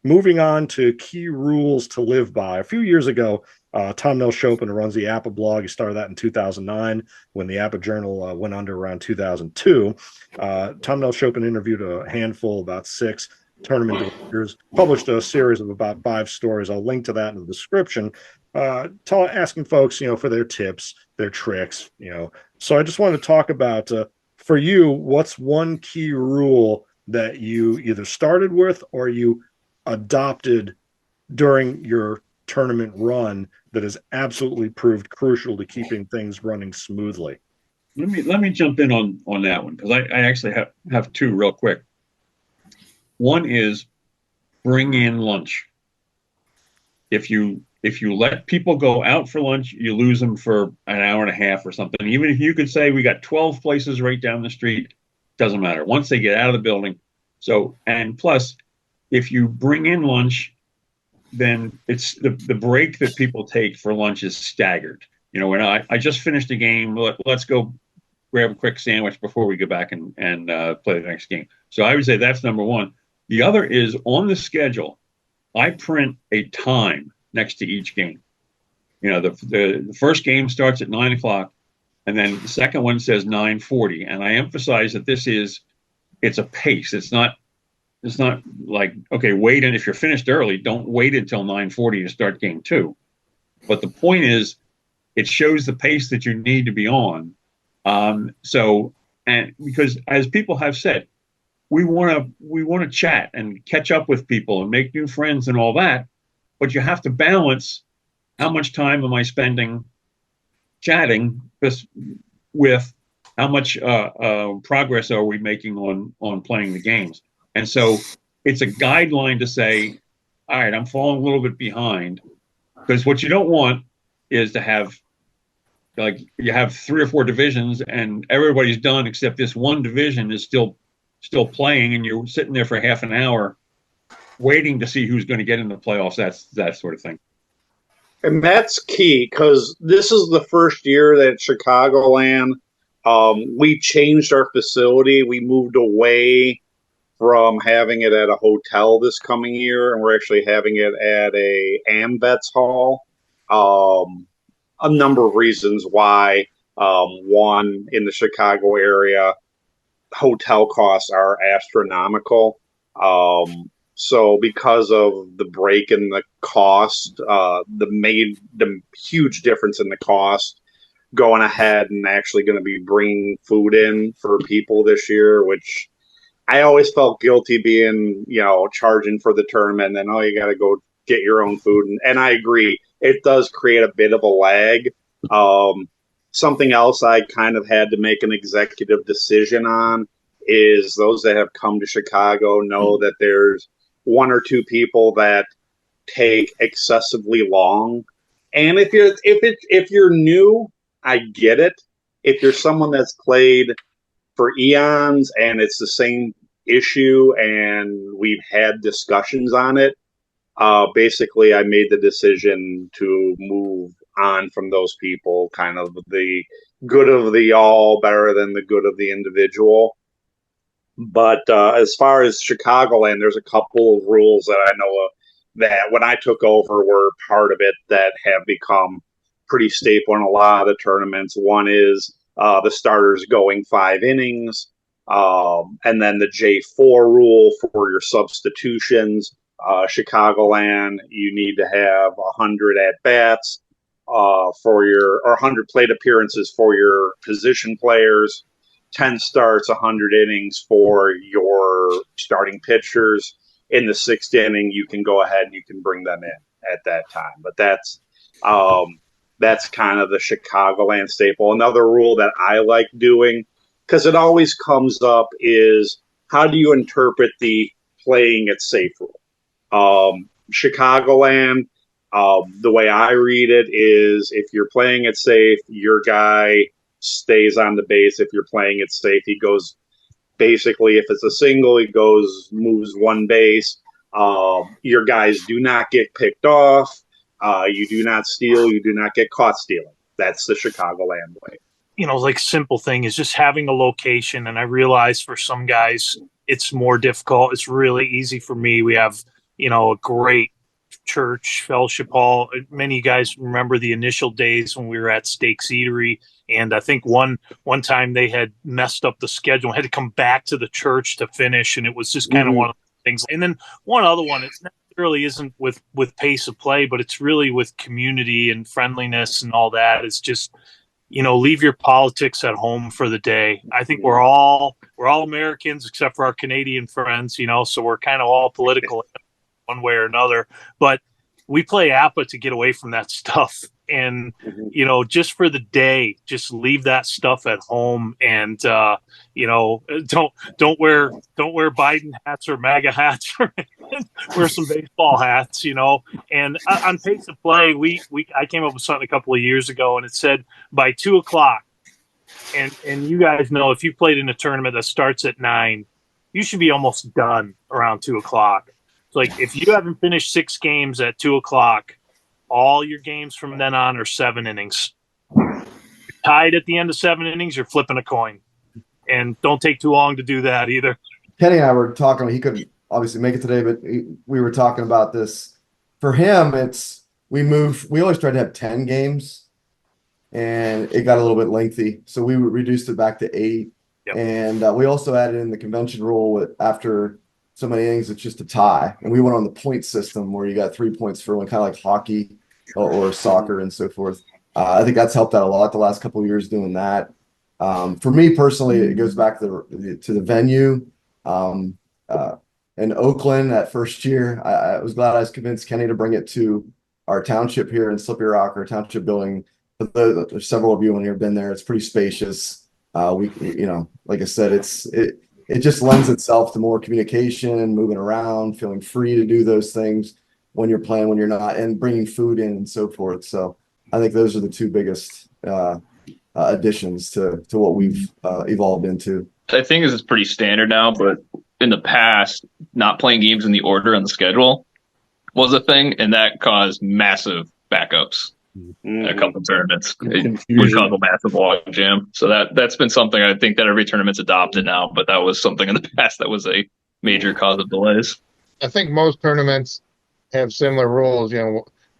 Moving on to key rules to live by. A few years ago, Tom Nelshopen, who runs the APBA blog, he started that in 2009 when the APBA Journal went under around 2002. Tom Nelshopen interviewed a handful, about 6 tournament directors, published a series of about 5 stories. I'll link to that in the description, asking folks, for their tips, their tricks, So I just want to talk about, for you, what's one key rule that you either started with or you adopted during your tournament run that has absolutely proved crucial to keeping things running smoothly? Let me jump in on that one, because I actually have 2 real quick. One is bring in lunch. If you let people go out for lunch, you lose them for an hour and a half or something. Even if you could say we got 12 places right down the street, doesn't matter. Once they get out of the building. So, and plus, if you bring in lunch, then it's the break that people take for lunch is staggered. When I just finished a game, let's go grab a quick sandwich before we go back and play the next game. So I would say that's number one. The other is on the schedule, I print a time next to each game. The first game starts at 9 o'clock, and then the second one says 9:40. And I emphasize that it's a pace. It's not like, okay, wait, and if you're finished early, don't wait until 9:40 to start game 2. But the point is, it shows the pace that you need to be on. And because, as people have said, we want to chat and catch up with people and make new friends and all that, but you have to balance how much time am I spending chatting with how much progress are we making on playing the games. And so it's a guideline to say, all right, I'm falling a little bit behind, because what you don't want is to have, like, you have 3 or 4 divisions and everybody's done except this one division is still playing, and you're sitting there for half an hour waiting to see who's going to get in the playoffs. That sort of thing. And that's key, because this is the first year that Chicagoland, we changed our facility. We moved away from having it at a hotel this coming year, and we're actually having it at a AMVETS hall. A number of reasons why. One, in the Chicago area, hotel costs are astronomical. So because of the break in the cost, the huge difference in the cost, going ahead and actually going to be bringing food in for people this year, which I always felt guilty being, charging for the tournament, and then, you got to go get your own food. And I agree, it does create a bit of a lag. Something else I kind of had to make an executive decision on is those that have come to Chicago know that there's 1 or 2 people that take excessively long. And if you're new, I get it. If you're someone that's played for eons and it's the same issue and we've had discussions on it, basically I made the decision to move on from those people. Kind of the good of the all better than the good of the individual. But as far as Chicagoland, there's a couple of rules that I know that when I took over were part of it that have become pretty staple in a lot of the tournaments. One is the starters going 5 innings, and then the J4 rule for your substitutions. Chicagoland, you need to have 100 at bats for your, or 100 plate appearances for your position players, 10 starts, 100 innings for your starting pitchers. In the 6th inning, you can go ahead and you can bring them in at that time. But that's kind of the Chicagoland staple. Another rule that I like doing, because it always comes up, is how do you interpret the playing it safe rule? Chicagoland, the way I read it is if you're playing it safe, your guy stays on the base. If you're playing it safe, he goes, basically, if it's a single, he moves one base. Your guys do not get picked off. You do not steal. You do not get caught stealing. That's the Chicagoland way. Like simple thing is just having a location. And I realize for some guys, it's more difficult. It's really easy for me. We have, a great church fellowship hall. Many guys remember the initial days when we were at Steaks Eatery. And I think one time they had messed up the schedule, had to come back to the church to finish. And it was just kind of one of the things. And then one other one, it's necessarily isn't with pace of play, but it's really with community and friendliness and all that. It's just, leave your politics at home for the day. I think we're all Americans except for our Canadian friends, so we're kind of all political one way or another, but we play APBA to get away from that stuff. And, just for the day, just leave that stuff at home and, don't wear Biden hats or MAGA hats, wear some baseball hats, and on pace of play, I came up with something a couple of years ago and it said by 2:00, and you guys know, if you played in a tournament that starts at 9, you should be almost done around 2:00. Like if you haven't finished 6 games at 2:00, all your games from then on are 7 innings. You're tied at the end of 7 innings, you're flipping a coin. And don't take too long to do that either. Kenny and I were talking, he couldn't obviously make it today, but we were talking about this. For him, we always tried to have 10 games and it got a little bit lengthy. So we reduced it back to 8. Yep. And we also added in the convention rule after so many innings, it's just a tie. And we went on the point system where you got 3 points for one, kind of like hockey or soccer and so forth. I think that's helped out a lot the last couple of years doing that. For me personally, it goes back to the venue. In Oakland that first year, I was glad I was convinced Kenny to bring it to our township here in Slippery Rock, our township building. But there's several of you when you've been there. It's pretty spacious. Like I said, it just lends itself to more communication, moving around, feeling free to do those things when you're playing, when you're not, and bringing food in and so forth. So I think those are the 2 biggest additions to what we've evolved into. I think this is pretty standard now, but in the past, not playing games in the order on the schedule was a thing, and that caused massive backups. A couple of tournaments, it would cause a massive log jam. So that's been something I think that every tournament's adopted now, but that was something in the past that was a major cause of delays. I think most tournaments have similar rules,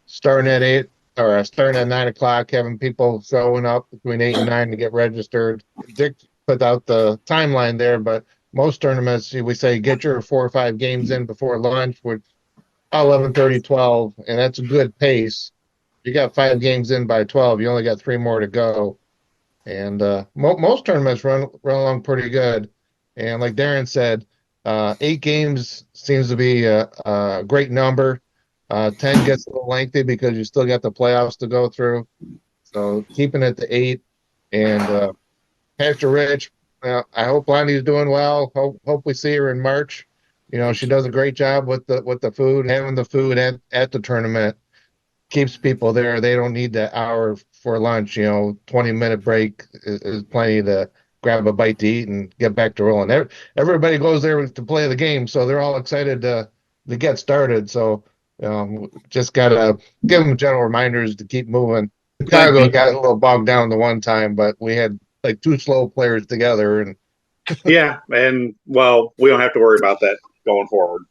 starting at 8 or starting at 9:00, having people showing up between 8 and 9 to get registered. Dick put out the timeline there, but most tournaments, we say get your 4 or 5 games in before lunch, which 11:30, 12, and that's a good pace. You got 5 games in by 12. You only got 3 more to go. And most tournaments run along pretty good. And like Darren said, 8 games seems to be a great number. 10 gets a little lengthy because you still got the playoffs to go through. So keeping it to 8. And Pastor Rich, I hope Lonnie's doing well. Hope we see her in March. She does a great job with the food, having the food at the tournament. Keeps people there. They don't need the hour for lunch. 20-minute break is plenty to grab a bite to eat and get back to rolling. Everybody goes there to play the game, so they're all excited to get started. So just gotta give them general reminders to keep moving. Chicago got a little bogged down the one time, but we had like 2 slow players together, and yeah, and well, we don't have to worry about that going forward.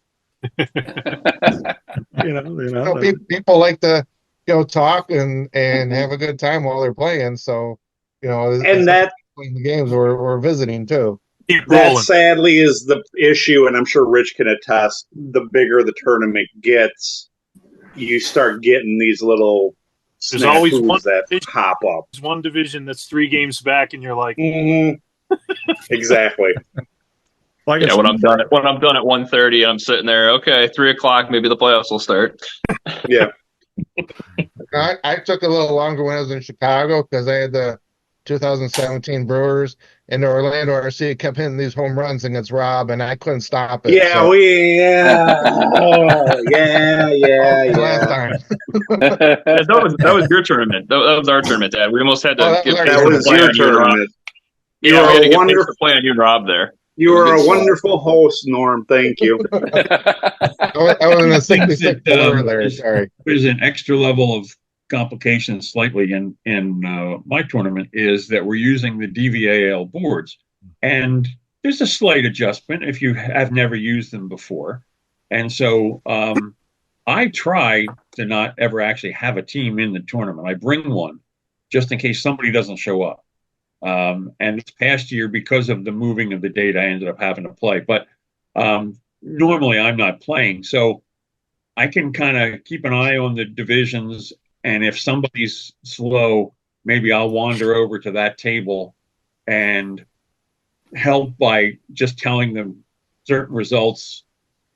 People like to talk and have a good time while they're playing. So and that playing the games or visiting too. That sadly is the issue, and I'm sure Rich can attest. The bigger the tournament gets, you start getting these little There's always one that division, pop up. There's one division that's 3 games back, and you're like, exactly. Yeah, when I'm done at 1:30, I'm sitting there. Okay, 3:00, maybe the playoffs will start. Yeah. I took a little longer when I was in Chicago because I had the 2017 Brewers, and the Orlando RC kept hitting these home runs against Rob, and I couldn't stop it. Yeah, so. Last time. that was your tournament. That was our tournament, Dad. We almost had to get that was your tournament. Yeah, we had to get paid for playing you and Rob there. You are a wonderful host, Norm. Thank you. I was in a 66 there. Sorry. There's an extra level of complication slightly in my tournament is that we're using the DVAL boards, and there's a slight adjustment if you have never used them before. And so I try to not ever actually have a team in the tournament. I bring one just in case somebody doesn't show up. And this past year, because of the moving of the date, I ended up having to play. But normally I'm not playing. So I can kind of keep an eye on the divisions. And if somebody's slow, maybe I'll wander over to that table and help by just telling them certain results.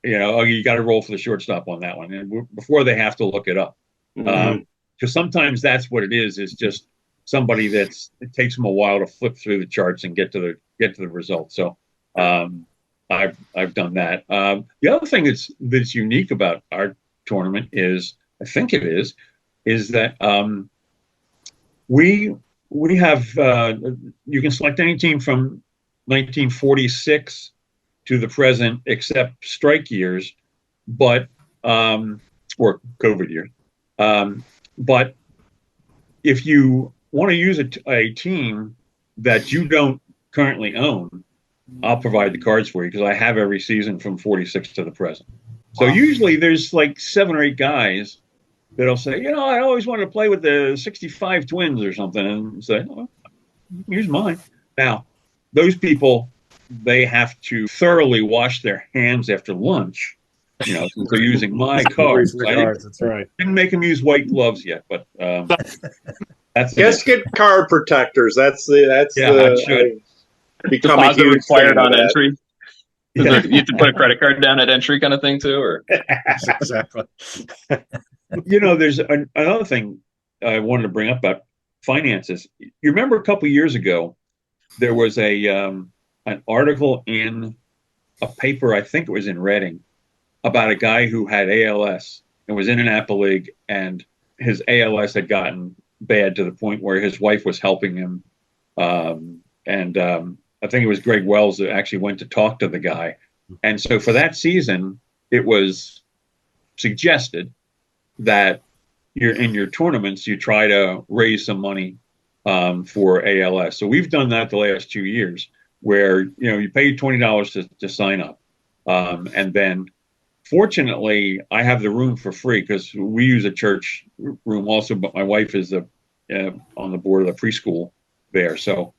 Oh, you got to roll for the shortstop on that one, and before they have to look it up. Because sometimes that's what it is just somebody it takes them a while to flip through the charts and get to the results. So I've done that. The other thing that's unique about our tournament is that we have you can select any team from 1946 to the present except strike years, but or COVID years. But if you want to use a team that you don't currently own, I'll provide the cards for you because I have every season from 46 to the present. So usually there's like 7 or 8 guys that'll say, I always wanted to play with the 65 Twins or something, and say, here's mine. Now, those people, they have to thoroughly wash their hands after lunch, since they're using my cards. That's right. Didn't make them use white gloves yet, but just get card protectors. That's become a huge required on entry. You have to put a credit card down at entry, kind of thing too, or exactly. There's another thing I wanted to bring up about finances. You remember a couple years ago, there was an article in a paper, I think it was in Reading, about a guy who had ALS and was in an APBA league, and his ALS had gotten bad to the point where his wife was helping him. I think it was Greg Wells that actually went to talk to the guy. And so for that season, it was suggested that in your tournaments, you try to raise some money for ALS. So we've done that the last 2 years, where you pay $20 to sign up, and then fortunately I have the room for free because we use a church room also, but my wife is on the board of the preschool there, so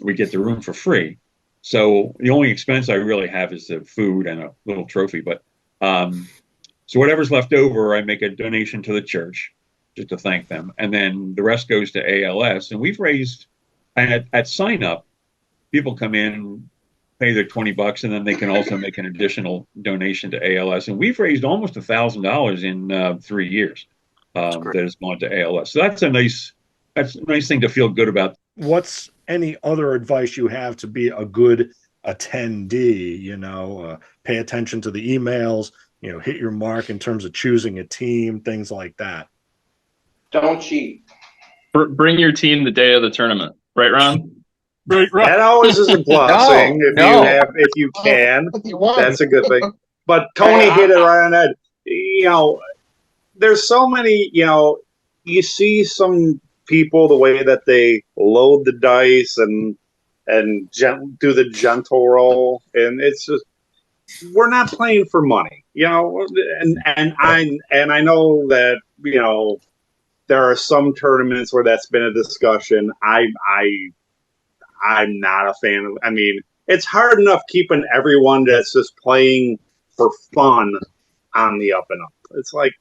we get the room for free. So the only expense I really have is the food and a little trophy, but so whatever's left over, I make a donation to the church just to thank them, and then the rest goes to ALS. And we've raised at sign up, people come in, pay their $20, and then they can also make an additional donation to ALS. And we've raised almost $1,000 in 3 years that has gone to ALS. So that's a nice thing to feel good about. What's any other advice you have to be a good attendee? Pay attention to the emails, hit your mark in terms of choosing a team, things like that. Don't cheat. Bring your team the day of the tournament, right, Ron? Right. That always is a blessing. If you can, that's a good thing. But Tony hit it right on that. There's so many. You see some people, the way that they load the dice and do the gentle roll, and it's just we're not playing for money, you know, and I know that, you know, there are some tournaments where that's been a discussion. I'm not a fan of. I mean, it's hard enough keeping everyone that's just playing for fun on the up and up. It's like,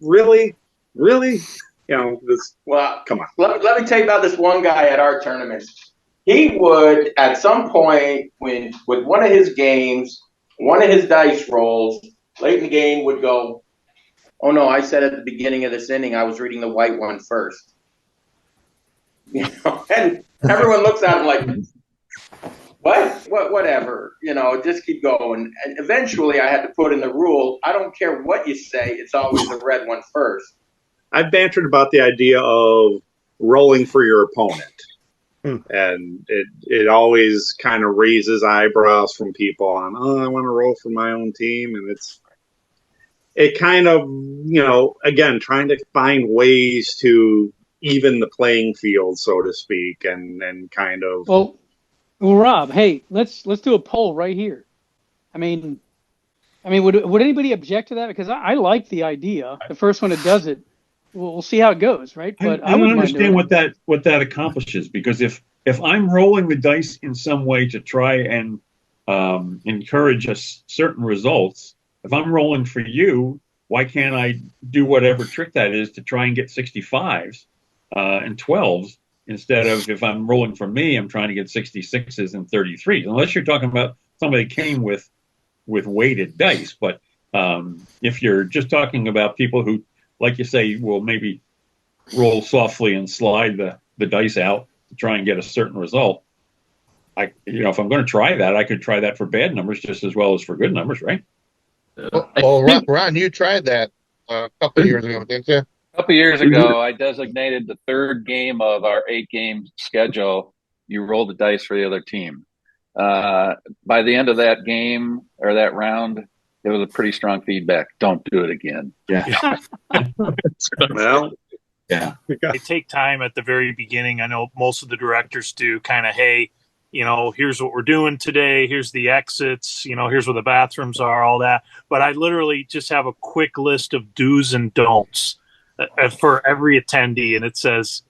really, you know, this. Well, come on. Let me tell you about this one guy at our tournaments. He would, at some point, with one of his games, one of his dice rolls, late in the game, would go, "Oh no, I said at the beginning of this inning I was reading the white one first." You know, and everyone looks at him like, "What? Whatever." You know, just keep going. And eventually, I had to put in the rule: I don't care what you say; it's always the red one first. I've bantered about the idea of rolling for your opponent. And it always kind of raises eyebrows from people on, I want to roll for my own team. And it kind of, you know, again, trying to find ways to even the playing field, so to speak, and kind of. Well, Rob, hey, let's do a poll right here. I mean, would anybody object to that? Because I like the idea. The first one that does it, we'll see how it goes, right? But I don't understand what that accomplishes, because if I'm rolling the dice in some way to try and encourage certain results, if I'm rolling for you, why can't I do whatever trick that is to try and get 65s and 12s instead of, if I'm rolling for me, I'm trying to get 66s and 33s, unless you're talking about somebody came with weighted dice. But if you're just talking about people who, like you say, will maybe roll softly and slide the dice out to try and get a certain result. If I'm going to try that, I could try that for bad numbers just as well as for good numbers, right? Well, Ron, you tried that a couple of years ago, didn't you? A couple of years ago, I designated the third game of our 8-game schedule. You roll the dice for the other team. By the end of that game or that round, it was a pretty strong feedback. Don't do it again. Yeah. Well, yeah. They take time at the very beginning. I know most of the directors do, kind of, hey, you know, here's what we're doing today. Here's the exits. You know, here's where the bathrooms are, all that. But I literally just have a quick list of do's and don'ts for every attendee. And it says,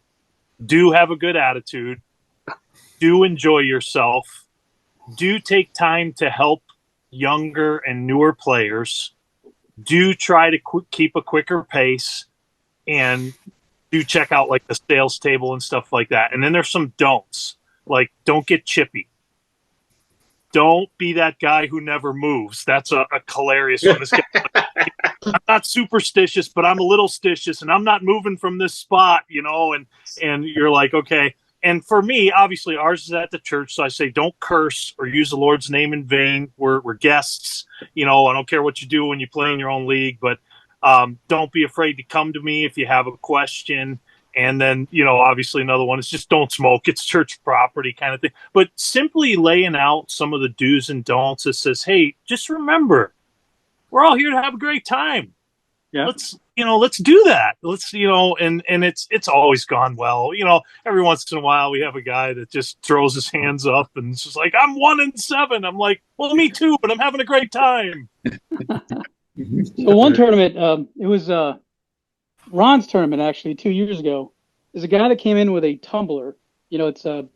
do have a good attitude. Do enjoy yourself. Do take time to help younger and newer players. Do try to keep a quicker pace, and do check out like the sales table and stuff like that. And then there's some don'ts, like don't get chippy. Don't be that guy who never moves. That's a hilarious one. I'm not superstitious, but I'm a little stitious, and I'm not moving from this spot, you know, and you're like, okay. And for me, obviously, ours is at the church, so I say don't curse or use the Lord's name in vain. We're guests, you know. I don't care what you do when you play in your own league, but don't be afraid to come to me if you have a question. And then, you know, obviously another one is just don't smoke. It's church property kind of thing. But simply laying out some of the do's and don'ts that says, hey, just remember, we're all here to have a great time. Yeah. Let's do that. Let's, you know, and it's always gone well. You know, every once in a while we have a guy that just throws his hands up and it's just like, I'm 1-7. I'm like, well, me too, but I'm having a great time. So one tournament, it was Ron's tournament actually 2 years ago. There's a guy that came in with a tumbler. You know, it's a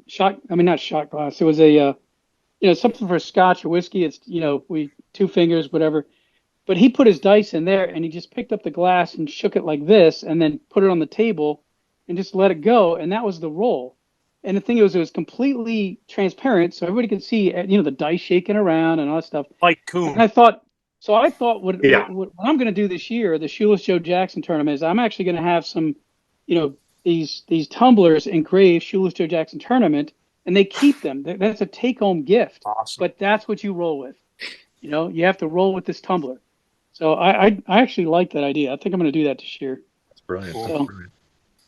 not shot glass. It was a something for scotch or whiskey. It's, you know, 2 fingers, whatever. But he put his dice in there and he just picked up the glass and shook it like this and then put it on the table and just let it go. And that was the roll. And the thing was, it was completely transparent, so everybody could see, you know, the dice shaking around and all that stuff. Like Coon. And I thought what I'm going to do this year, the Shoeless Joe Jackson tournament, is I'm actually going to have some, you know, these tumblers engraved Shoeless Joe Jackson tournament, and they keep them. That's a take-home gift. Awesome. But that's what you roll with. You know, you have to roll with this tumbler. So I actually like that idea. I think I'm going to do that this year. That's brilliant. So,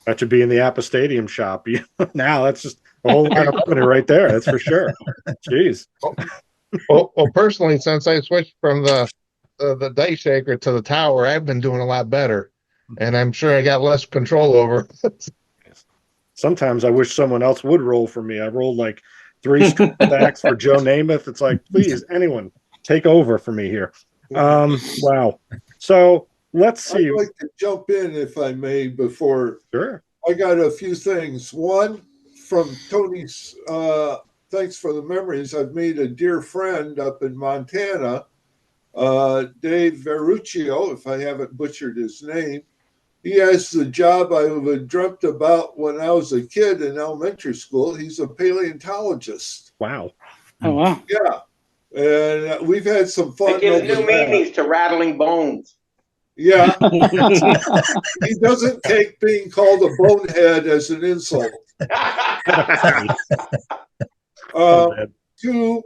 that should be in the APBA Stadium shop. Now that's just a whole lot of revenue right there. That's for sure. Jeez. Well, personally, since I switched from the dice shaker to the tower, I've been doing a lot better, and I'm sure I got less control over. Sometimes I wish someone else would roll for me. I rolled like 3 stacks for Joe Namath. It's like, please, anyone, take over for me here. Wow. So let's see. I'd like to jump in, if I may, before. Sure. I got a few things. One, from Tony's, thanks for the memories. I've made a dear friend up in Montana, Dave Verruccio, if I haven't butchered his name. He has the job I would have dreamt about when I was a kid in elementary school. He's a paleontologist. Wow. Oh, wow. Yeah. And we've had some fun. It gives over new that. meanings to rattling bones. Yeah. He doesn't take being called a bonehead as an insult. Two,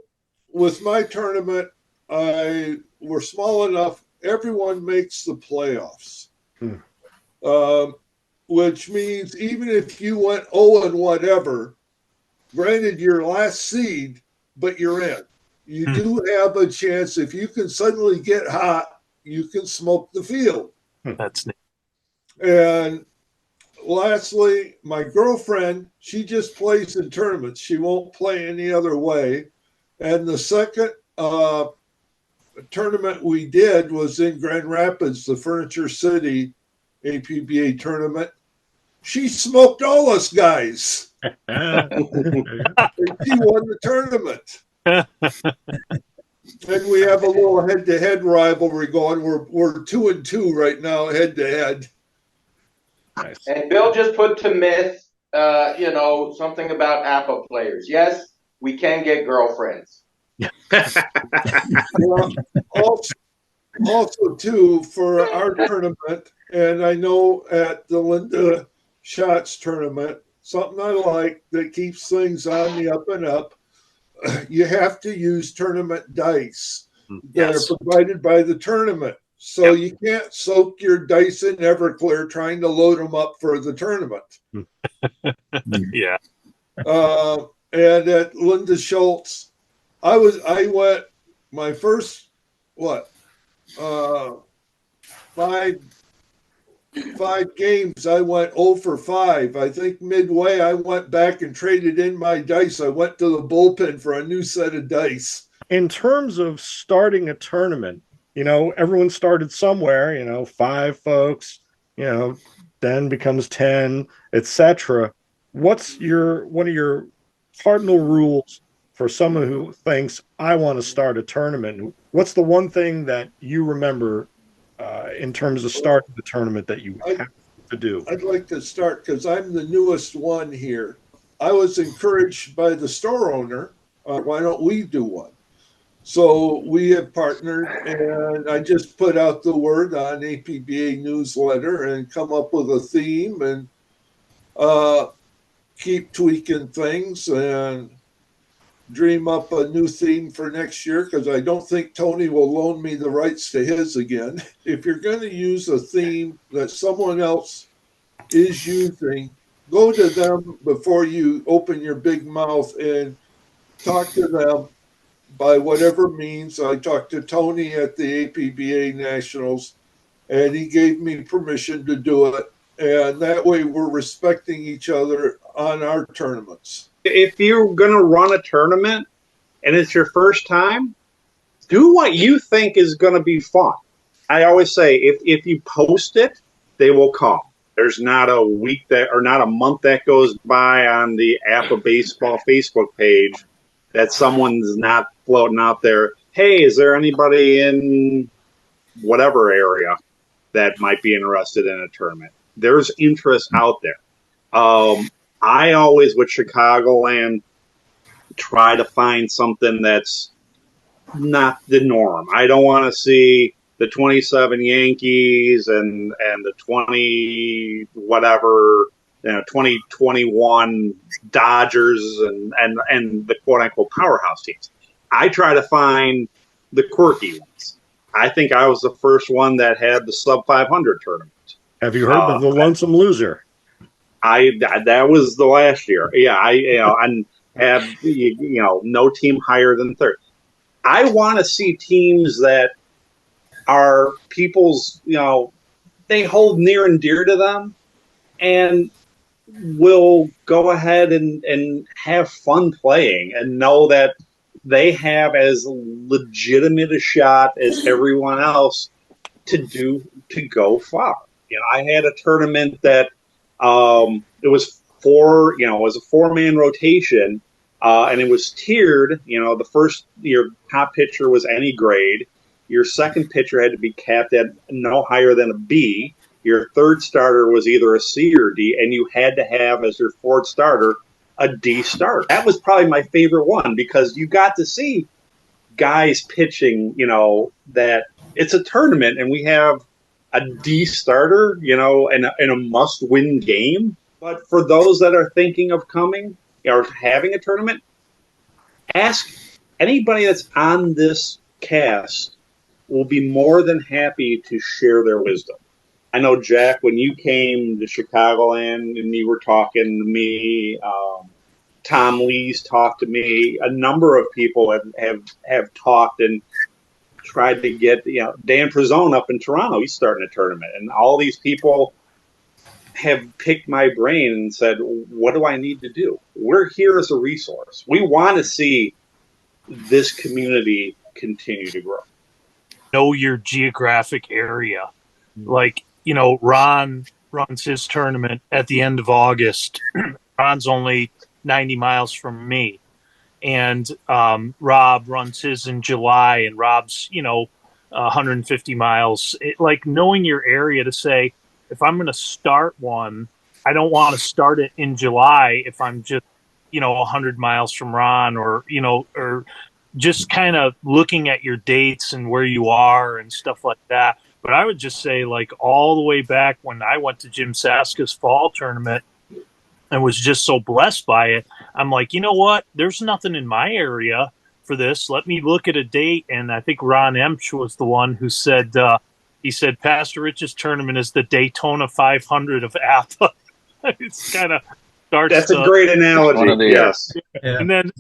with my tournament, we're small enough, everyone makes the playoffs. Which means even if you went 0 and whatever, granted you're last seed, but you're in. You do have a chance. If you can suddenly get hot, you can smoke the field. That's neat. And lastly, my girlfriend, she just plays in tournaments. She won't play any other way. And the second tournament we did was in Grand Rapids, the Furniture City APBA tournament. She smoked all us guys. And she won the tournament. And we have a little head-to-head rivalry going. We're 2-2 right now, head-to-head. Nice. And Bill just put to myth, something about APBA players. Yes, we can get girlfriends. Well, also, too, for our tournament, and I know at the Linda Schatz tournament, something I like that keeps things on the up and up, you have to use tournament dice that are provided by the tournament. So you can't soak your dice in Everclear trying to load them up for the tournament. Yeah. And at Linda Schultz, I went my first, five games, I went 0 for 5. I think midway I went back and traded in my dice. I went to the bullpen for a new set of dice. In terms of starting a tournament, everyone started somewhere, 5 folks, then becomes 10, etc. What's one of your cardinal rules for someone who thinks, I want to start a tournament? What's the one thing that you remember in terms of starting the tournament that you have to do? I'd like to start because I'm the newest one here. I was encouraged by the store owner. Why don't we do one? So we have partnered, and I just put out the word on APBA newsletter and come up with a theme and keep tweaking things and dream up a new theme for next year, because I don't think Tony will loan me the rights to his again. If you're going to use a theme that someone else is using, go to them before you open your big mouth and talk to them by whatever means. I talked to Tony at the APBA Nationals, and he gave me permission to do it. And that way we're respecting each other on our tournaments. If you're going to run a tournament and it's your first time, do what you think is going to be fun. I always say, if you post it, they will come. There's not a week or not a month that goes by on the APBA Baseball Facebook page that someone's not floating out there. Hey, is there anybody in whatever area that might be interested in a tournament? There's interest out there. I always, with Chicagoland, try to find something that's not the norm. I don't want to see the 27 Yankees and the 2021 Dodgers and the quote unquote powerhouse teams. I try to find the quirky ones. I think I was the first one that had the sub 500 tournament. Have you heard of the Lonesome Loser? That was the last year. Yeah, I have no team higher than third. I want to see teams that are people's, they hold near and dear to them, and will go ahead and have fun playing, and know that they have as legitimate a shot as everyone else to go far. I had a tournament that it was it was a 4-man rotation, and it was tiered. The first, your top pitcher was any grade. Your second pitcher had to be capped at no higher than a B. Your third starter was either a C or D, and you had to have as your fourth starter a D starter. That was probably my favorite one because you got to see guys pitching, that it's a tournament and we have a D starter, in a must-win game. But for those that are thinking of coming or having a tournament, ask anybody that's on this cast will be more than happy to share their wisdom. I know, Jack, when you came to Chicagoland and you were talking to me, Tom Lee's talked to me. A number of people have talked and tried to get, Dan Prezone up in Toronto. He's starting a tournament, and all these people have picked my brain and said, "What do I need to do?" We're here as a resource. We want to see this community continue to grow. Know your geographic area, like Ron runs his tournament at the end of August. Ron's only 90 miles from me, and Rob runs his in July, and Rob's 150 miles. Like knowing your area to say, if I'm going to start one, I don't want to start it in July if I'm just 100 miles from Ron, or just kind of looking at your dates and where you are and stuff like that. But I would just say, like, all the way back when I went to Jim Saska's fall tournament and was just so blessed by it, I'm like, you know what? There's nothing in my area for this. Let me look at a date. And I think Ron Emch was the one who said, he said, Pastor Rich's tournament is the Daytona 500 of APBA. It's kind of starts. That's a great analogy. Yes. Yeah. And then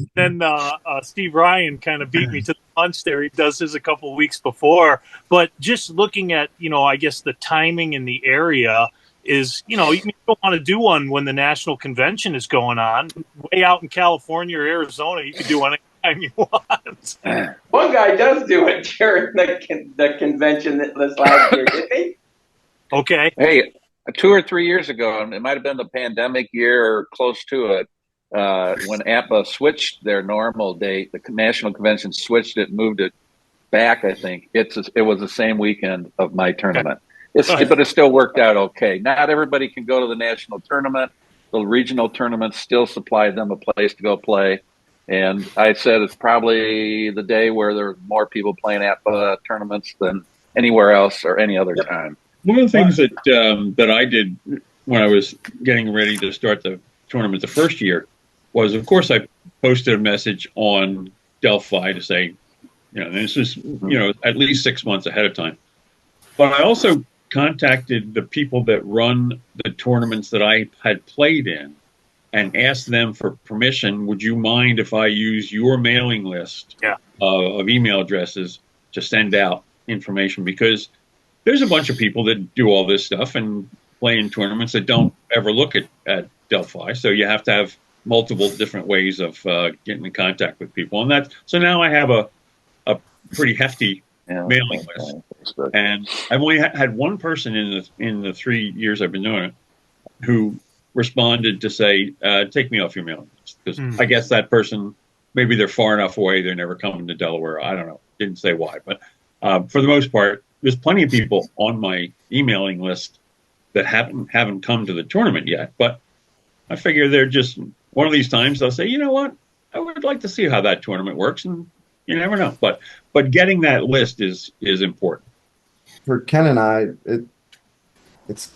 Steve Ryan kind of beat me to the punch there. He does his a couple of weeks before. But just looking at, I guess the timing in the area is, you don't want to do one when the national convention is going on. Way out in California or Arizona, you can do one anytime you want. One guy does do it during the convention this last year, did he? Okay. Hey, 2 or 3 years ago, and it might have been the pandemic year or close to it, when APBA switched their normal date, the national convention switched it, moved it back. I think it was the same weekend of my tournament. But it still worked out okay. Not everybody can go to the national tournament. The regional tournaments still supply them a place to go play. And I said it's probably the day where there are more people playing APBA tournaments than anywhere else or any other time. One of the things that I did when I was getting ready to start the tournament the first year was, of course, I posted a message on Delphi to say, this is, at least 6 months ahead of time. But I also contacted the people that run the tournaments that I had played in and asked them for permission. Would you mind if I use your mailing list of email addresses to send out information? Because there's a bunch of people that do all this stuff and play in tournaments that don't ever look at Delphi. So you have to have multiple different ways of getting in contact with people. And so now I have a pretty hefty mailing list. And I've only had one person in the 3 years I've been doing it who responded to say, take me off your mailing list. Because I guess that person, maybe they're far enough away, they're never coming to Delaware. I don't know. Didn't say why. But for the most part, there's plenty of people on my emailing list that haven't come to the tournament yet. But I figure they're just one of these times they'll say, you know what, I would like to see how that tournament works, and you never know. But getting that list is important. For Ken and I, it's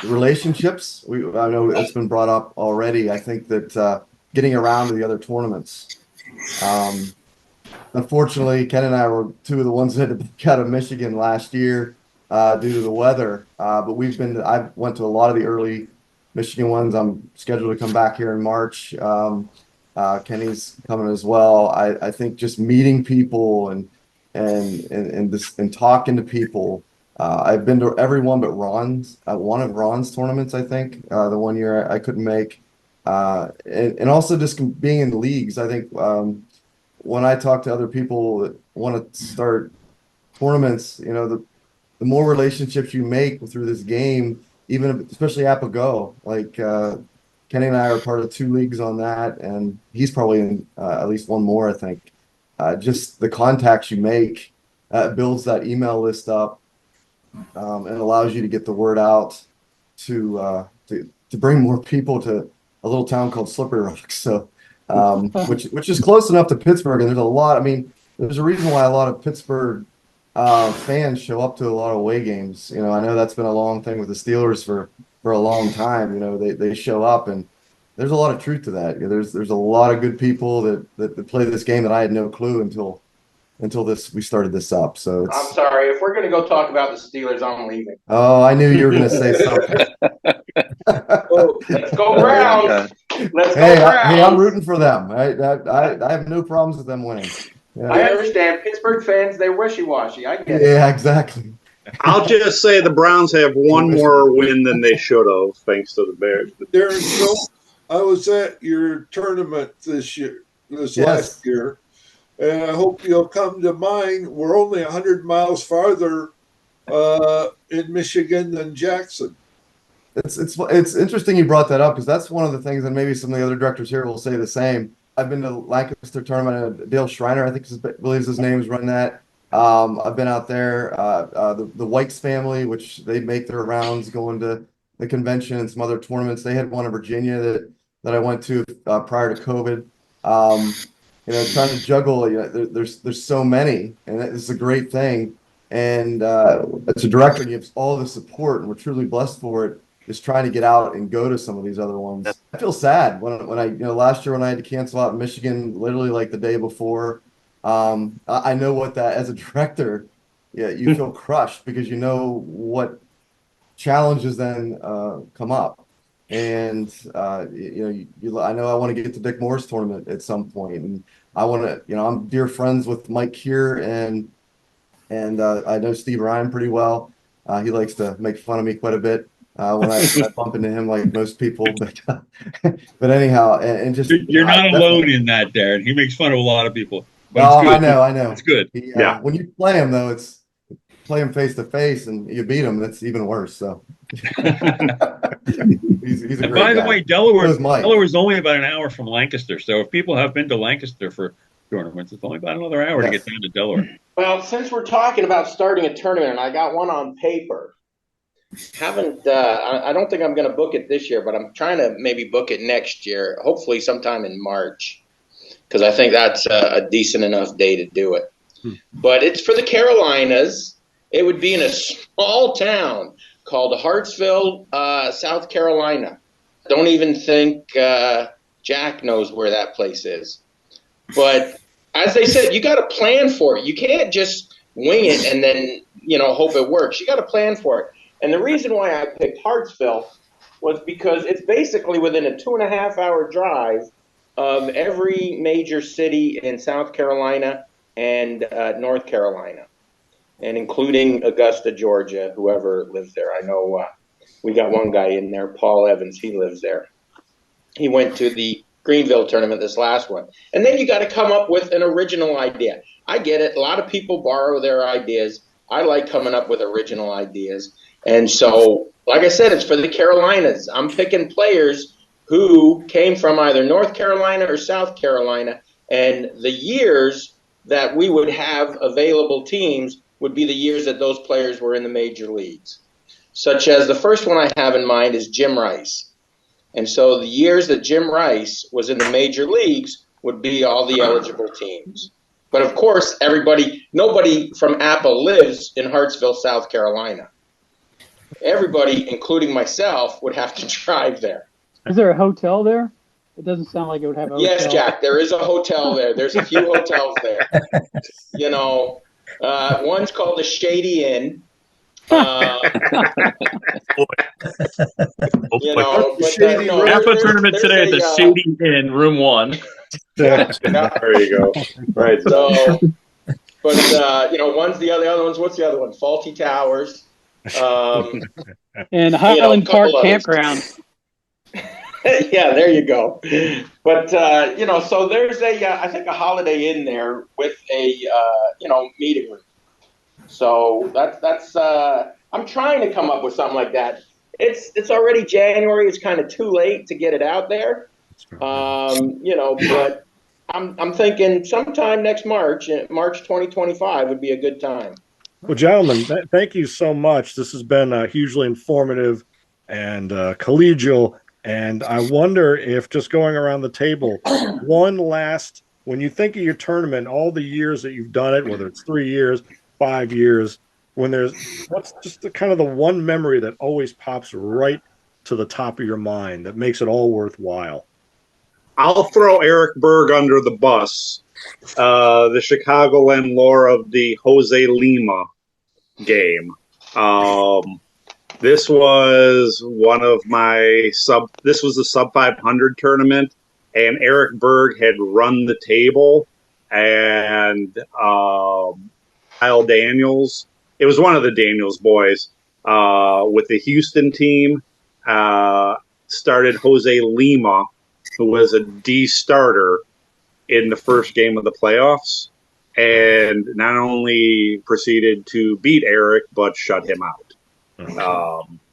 relationships. I know it's been brought up already. I think that getting around to the other tournaments. Unfortunately, Ken and I were two of the ones that had to get out of Michigan last year due to the weather. But I went to a lot of the early Michigan ones. I'm scheduled to come back here in March. Kenny's coming as well. I think just meeting people and talking to people. I've been to every one but Ron's, one of Ron's tournaments, I think. The one year I couldn't make. And also just being in leagues. I think when I talk to other people that want to start tournaments, the more relationships you make through this game, even especially APBA Go, like Kenny and I are part of 2 leagues on that, and he's probably in at least one more, I think. Just the contacts you make builds that email list up, and allows you to get the word out to bring more people to a little town called Slippery Rock. So, which is close enough to Pittsburgh, and there's a lot. I mean, there's a reason why a lot of Pittsburgh fans show up to a lot of away games. I know that's been a long thing with the Steelers for a long time. They show up, and there's a lot of truth to that. There's a lot of good people that play this game that I had no clue until we started this up. So I'm sorry, if we're going to go talk about the Steelers, I'm leaving. Oh, I knew you were going to say something. Let's go Browns. Let's go Hey, Browns. I'm rooting for them. I have no problems with them winning. Yeah. I understand. Pittsburgh fans, they're wishy-washy. I get it. Yeah, exactly. I'll just say the Browns have one more win than they should have, thanks to the Bears. Darren, so I was at your tournament this last year, and I hope you'll come to mine. We're only 100 miles farther in Michigan than Jackson. It's interesting you brought that up, because that's one of the things, and maybe some of the other directors here will say the same. I've been to Lancaster tournament, and Dale Schreiner, I think believes his name is running that. I've been out there. The Whites family, which they make their rounds going to the convention and some other tournaments. They had one in Virginia that I went to prior to COVID. Trying to juggle. There's so many, and it's a great thing. And as a director, you have all the support, and we're truly blessed for it. Is trying to get out and go to some of these other ones. I feel sad when I last year when I had to cancel out in Michigan, literally like the day before. I know what that, as a director, you feel crushed, because you know what challenges then come up. And I know I want to get to Dick Moore's tournament at some point, and I want to. I'm dear friends with Mike here, and I know Steve Ryan pretty well. He likes to make fun of me quite a bit when I bump into him, like most people. But anyhow, and just you're not alone in that, Darren. He makes fun of a lot of people. Oh, I know. It's good. Yeah. When you play him, though, play him face to face and you beat him. That's even worse. So he's a great by the guy. way, Delaware's only about an hour from Lancaster. So if people have been to Lancaster for tournaments, it's only about another hour to get down to Delaware. Well, since we're talking about starting a tournament, and I got one on paper. I don't think I'm going to book it this year, but I'm trying to maybe book it next year, hopefully sometime in March, because I think that's a decent enough day to do it. But it's for the Carolinas. It would be in a small town called Hartsville, South Carolina. Don't even think Jack knows where that place is. But as they said, you got to plan for it. You can't just wing it and then, hope it works. You got to plan for it. And the reason why I picked Hartsville was because it's basically within a 2.5-hour drive of every major city in South Carolina and North Carolina, and including Augusta, Georgia, whoever lives there. I know we got one guy in there, Paul Evans. He lives there. He went to the Greenville tournament, this last one. And then you got to come up with an original idea. I get it. A lot of people borrow their ideas. I like coming up with original ideas. And so, like I said, it's for the Carolinas. I'm picking players who came from either North Carolina or South Carolina, and the years that we would have available teams would be the years that those players were in the major leagues. Such as the first one I have in mind is Jim Rice. And so the years that Jim Rice was in the major leagues would be all the eligible teams. But of course, nobody from APBA lives in Hartsville, South Carolina. Everybody, including myself, would have to drive there. Is there a hotel there? It doesn't sound like it would have a hotel. Yes, Jack, there is a hotel there. There's a few hotels there. One's called the Shady Inn. APBA tournament today at the Shady Inn, room 1. There you go. Right. So, but one's the other one's, what's the other one? Faulty Towers. And Highland Park Campground. Yeah, there you go. But so there's I think a Holiday Inn there with a meeting room. So that's I'm trying to come up with something like that. It's already January. It's kind of too late to get it out there. But I'm thinking sometime next March 2025 would be a good time. Well, gentlemen, thank you so much. This has been hugely informative and collegial. And I wonder if, just going around the table, when you think of your tournament, all the years that you've done it, whether it's 3 years, 5 years, what's just the kind of the one memory that always pops right to the top of your mind that makes it all worthwhile? I'll throw Eric Berg under the bus. The Chicagoland lore of the Jose Lima game. This was the sub 500 tournament, and Eric Berg had run the table, and Kyle Daniels, it was one of the Daniels boys, with the Houston team, started Jose Lima, who was a D starter in the first game of the playoffs, and not only proceeded to beat Eric, but shut him out,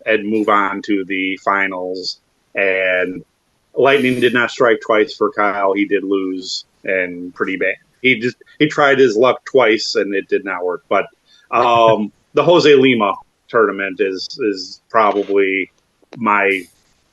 and move on to the finals. And lightning did not strike twice for Kyle. He did lose, and pretty bad. He tried his luck twice, and it did not work. But the Jose Lima tournament is probably my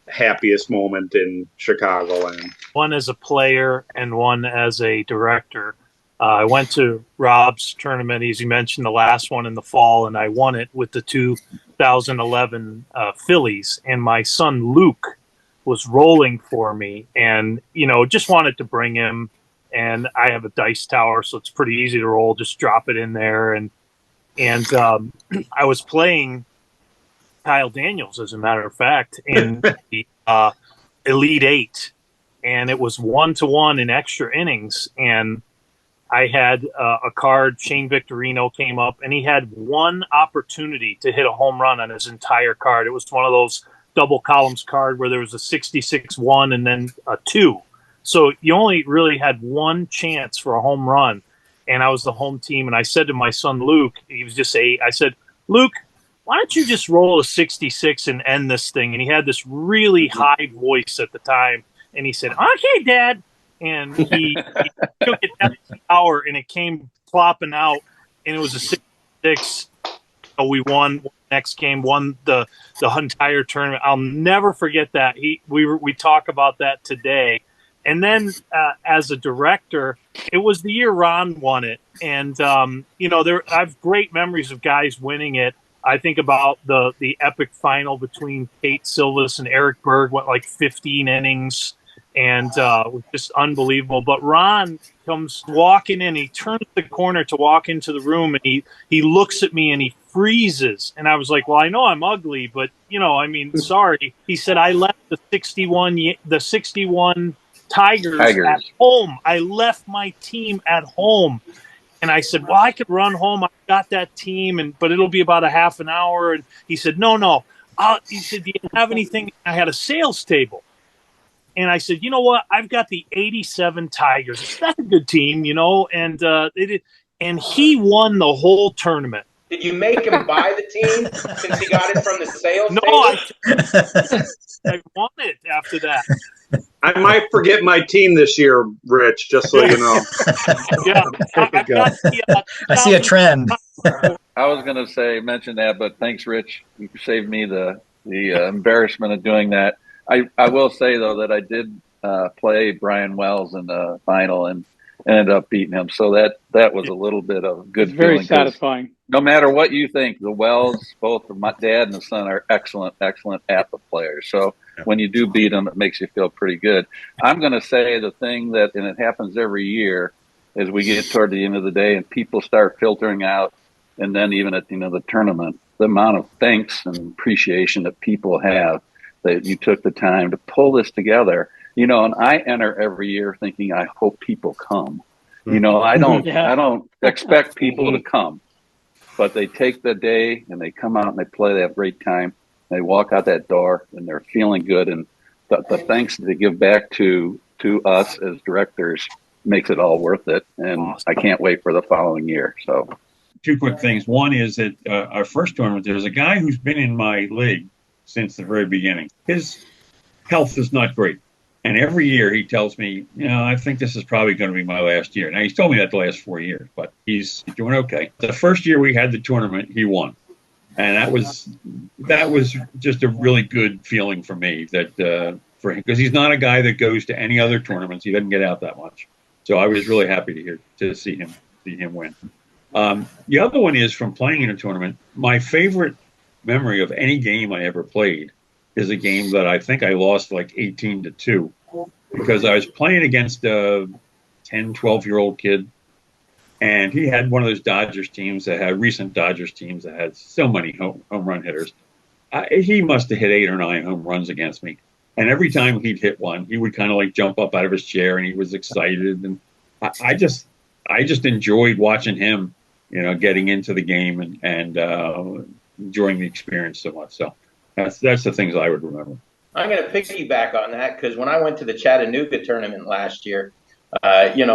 happiest moment in Chicagoland. One as a player and one as a director. I went to Rob's tournament, as you mentioned, the last one in the fall, and I won it with the 2011 Phillies. And my son Luke was rolling for me, and just wanted to bring him. And I have a dice tower, so it's pretty easy to roll. Just drop it in there, and I was playing Kyle Daniels, as a matter of fact, in the Elite Eight, and it was 1-1 in extra innings. And I had a card. Shane Victorino came up, and he had one opportunity to hit a home run on his entire card. It was one of those double columns card where there was a 66-1 and then a 2. So you only really had one chance for a home run. And I was the home team, and I said to my son Luke, he was just 8. I said, "Luke, why don't you just roll a 66 and end this thing?" And he had this really high voice at the time, and he said, "Okay, Dad." And he took it down an hour, and it came plopping out, and it was a 66. So we won next game, won the entire tournament. I'll never forget that. We talk about that today. And then as a director, it was the year Ron won it, and I have great memories of guys winning it. I think about the epic final between Kate Silvas and Eric Berg, went like 15 innings, and was just unbelievable. But Ron comes walking in, he turns the corner to walk into the room, and he looks at me and he freezes. And I was like, "Well, I know I'm ugly, but sorry." He said, "I left the 61 Tigers at home. I left my team at home." And I said, "Well, I could run home. I got that team, but it'll be about a half an hour." And he said, "No." He said, "Do you have anything?" I had a sales table. And I said, "You know what? I've got the 87 Tigers. That's a good team, And and he won the whole tournament. Did you make him buy the team since he got it from the sales table? I won it after that. I might forget my team this year, Rich, just so you know. Yeah, I see a trend. I was going to mention that, but thanks, Rich. You saved me the embarrassment of doing that. I will say, though, that I did play Brian Wells in the final and ended up beating him. So that was a little bit of a good feeling. Very satisfying. No matter what you think, the Wells, both my dad and the son, are excellent APBA players. So when you do beat them, it makes you feel pretty good. I'm going to say the thing that, and it happens every year, as we get toward the end of the day and people start filtering out, and then even at the end of the tournament, the amount of thanks and appreciation that people have that you took the time to pull this together. And I enter every year thinking, I hope people come. I don't expect people to come, but they take the day and they come out and they play. They have a great time. They walk out that door and they're feeling good. And the thanks they give back to us as directors makes it all worth it. And I can't wait for the following year. So two quick things. One is that our first tournament, there's a guy who's been in my league since the very beginning. His health is not great. And every year he tells me, I think this is probably going to be my last year. Now, he's told me that the last 4 years, but he's doing okay. The first year we had the tournament, he won. And that was just a really good feeling for me that for him, because he's not a guy that goes to any other tournaments. He doesn't get out that much. So I was really happy to see him win. The other one is from playing in a tournament. My favorite memory of any game I ever played is a game that I think I lost like 18-2 because I was playing against a 10, 12-year-old kid. And he had one of those Dodgers teams that had recent Dodgers teams that had so many home run hitters. He must have hit 8 or 9 home runs against me. And every time he'd hit one, he would kind of like jump up out of his chair and he was excited. And I just enjoyed watching him, getting into the game and enjoying the experience so much. So that's the things I would remember. I'm going to piggyback on that because when I went to the Chattanooga tournament last year,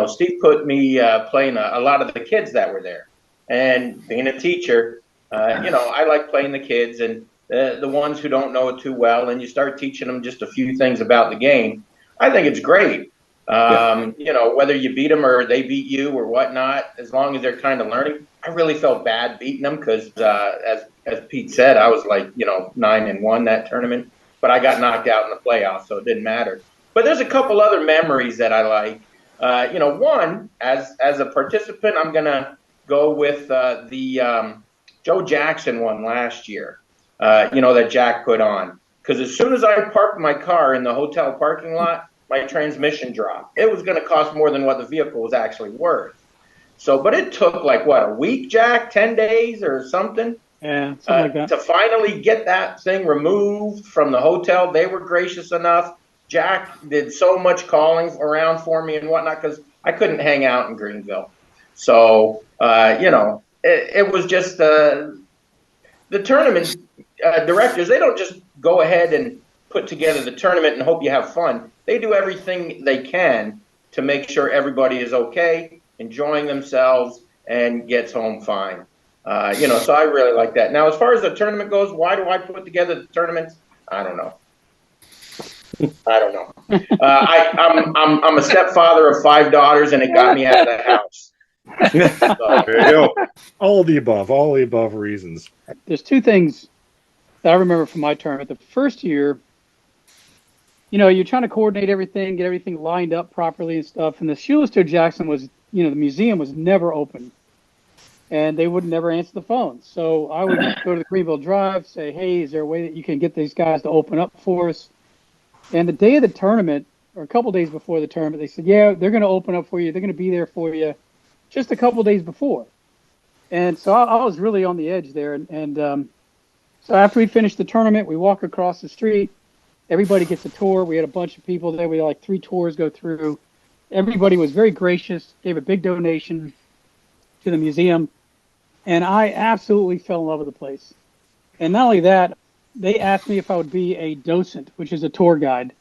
Steve put me playing a lot of the kids that were there. And being a teacher, I like playing the kids and the ones who don't know it too well, and you start teaching them just a few things about the game. I think it's great. Whether you beat them or they beat you or whatnot, as long as they're kind of learning. I really felt bad beating them because, as Pete said, I was like, 9-1 that tournament, but I got knocked out in the playoffs, so it didn't matter. But there's a couple other memories that I like. One, as a participant, I'm going to go with the Joe Jackson one last year, that Jack put on. Because as soon as I parked my car in the hotel parking lot, my transmission dropped. It was going to cost more than what the vehicle was actually worth. But it took a week, Jack, 10 days or something? Yeah, something like that. To finally get that thing removed from the hotel. They were gracious enough. Jack did so much calling around for me and whatnot because I couldn't hang out in Greenville. So, it was just the tournament directors. They don't just go ahead and put together the tournament and hope you have fun. They do everything they can to make sure everybody is okay, enjoying themselves, and gets home fine. So I really like that. Now, as far as the tournament goes, why do I put together the tournaments? I don't know. I'm a stepfather of 5 daughters, and it got me out of the house. So, there you go. All the above reasons. There's 2 things that I remember from my tournament. The first year, you're trying to coordinate everything, get everything lined up properly and stuff. And the Shoeless Joe Jackson was, the museum was never open. And they would never answer the phone. So I would go to the Greenville Drive, say, hey, is there a way that you can get these guys to open up for us? And the day of the tournament, or a couple days before the tournament, they said, yeah, they're going to open up for you. They're going to be there for you just a couple days before. And so I was really on the edge there. So after we finished the tournament, we walk across the street. Everybody gets a tour. We had a bunch of people there. We had 3 tours go through. Everybody was very gracious, gave a big donation to the museum. And I absolutely fell in love with the place. And not only that, they asked me if I would be a docent, which is a tour guide.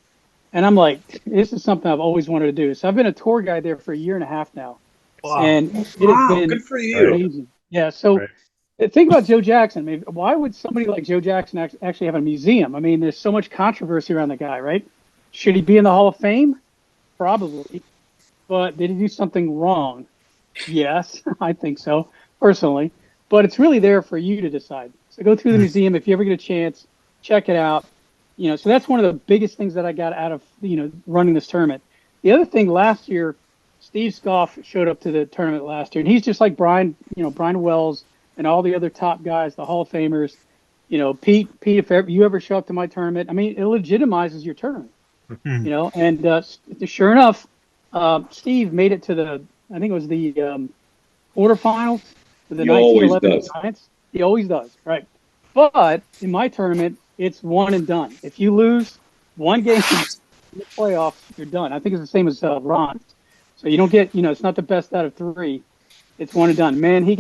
And I'm like, this is something I've always wanted to do. So I've been a tour guide there for 1.5 years now. Wow. And it has been good for you. Amazing. Yeah. So think about Joe Jackson. I mean, why would somebody like Joe Jackson actually have a museum? I mean, there's so much controversy around the guy, right? Should he be in the Hall of Fame? Probably. But did he do something wrong? Yes, I think so, personally. But it's really there for you to decide. So go through the museum if you ever get a chance, check it out. So that's one of the biggest things that I got out of running this tournament. The other thing, last year, Steve Scoff showed up to the tournament last year, and he's just like Brian Wells and all the other top guys, the Hall of Famers. Pete, if you ever show up to my tournament, I mean, it legitimizes your tournament. And sure enough, Steve made it to I think it was the quarterfinals for the 1911 Giants. He always does, right? But in my tournament, it's one and done. If you lose one game in the playoffs, you're done. I think it's the same as Ron's. So you don't get, it's not the best out of 3. It's one and done. Man, he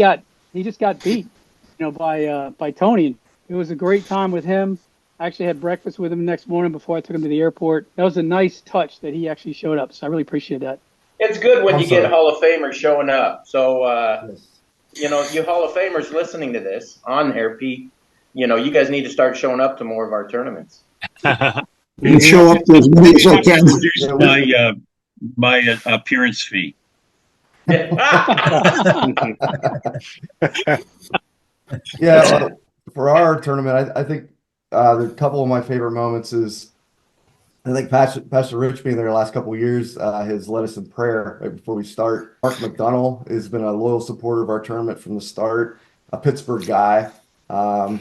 just got beat, by Tony. It was a great time with him. I actually had breakfast with him the next morning before I took him to the airport. That was a nice touch that he actually showed up. So I really appreciate that. It's good when I'm you sorry. get Hall of Famers showing up. So, Yes. you know, you Hall of Famers listening to this on there, Pete, you know, you guys need to start showing up to more of our tournaments. You show up to as many as I can. Reduce my appearance fee. Yeah, for our tournament, I think the couple of my favorite moments is I think Pastor Rich being there the last couple of years has led us in prayer right before we start. Mark McDonnell has been a loyal supporter of our tournament from the start, a Pittsburgh guy. He'll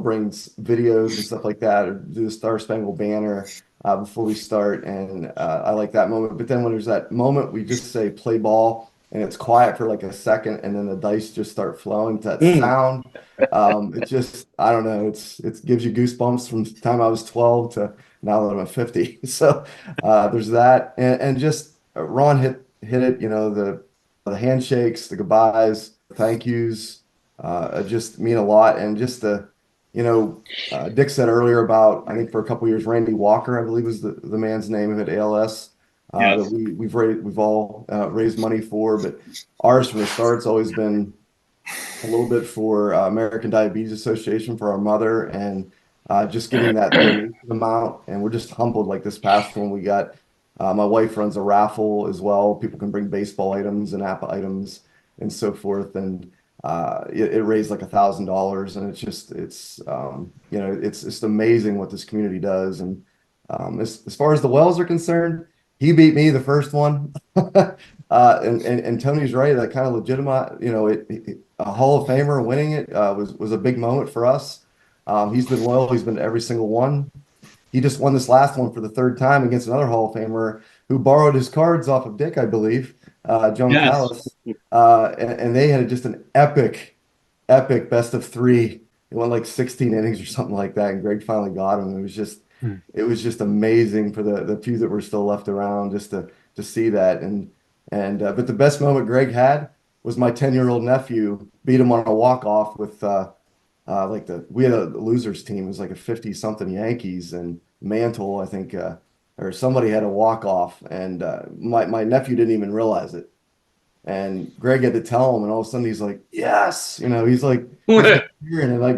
bring videos and stuff like that, or do the Star Spangled Banner before we start, and I like that moment. But then when there's that moment, we just say play ball, and it's quiet for like a second, and then the dice just start flowing to that sound. It just, I don't know, it gives you goosebumps from the time I was 12 to now that I'm 50. So there's that, and just Ron hit it. You know, the handshakes, the goodbyes, thank yous. Just mean a lot, and just Dick said earlier about, I think for a couple of years, Randy Walker, I believe was the man's name, who had ALS. Yes. That we've all raised money for, but ours from the start's always been a little bit for American Diabetes Association for our mother, and just getting that donation amount. And we're just humbled. Like this past one, we got my wife runs a raffle as well. People can bring baseball items and APBA items and so forth, and it raised like $1,000, and it's just amazing what this community does. And as far as the Wells are concerned, he beat me the first one, and Tony's right. That kind of legitimate, a Hall of Famer winning it was a big moment for us. He's been loyal. He's been to every single one. He just won this last one for the third time against another Hall of Famer who borrowed his cards off of Dick, I believe, Joan Callis. And they had just an epic best of three. It went like 16 innings or something like that, and Greg finally got him. It was just amazing for the few that were still left around just to see that. But the best moment Greg had was my 10-year-old nephew beat him on a walk-off with we had a losers team. It was like a 50-something Yankees, and Mantle, I think, or somebody had a walk-off, and my nephew didn't even realize it. And Greg had to tell him, and all of a sudden he's like, yes, he's like, and like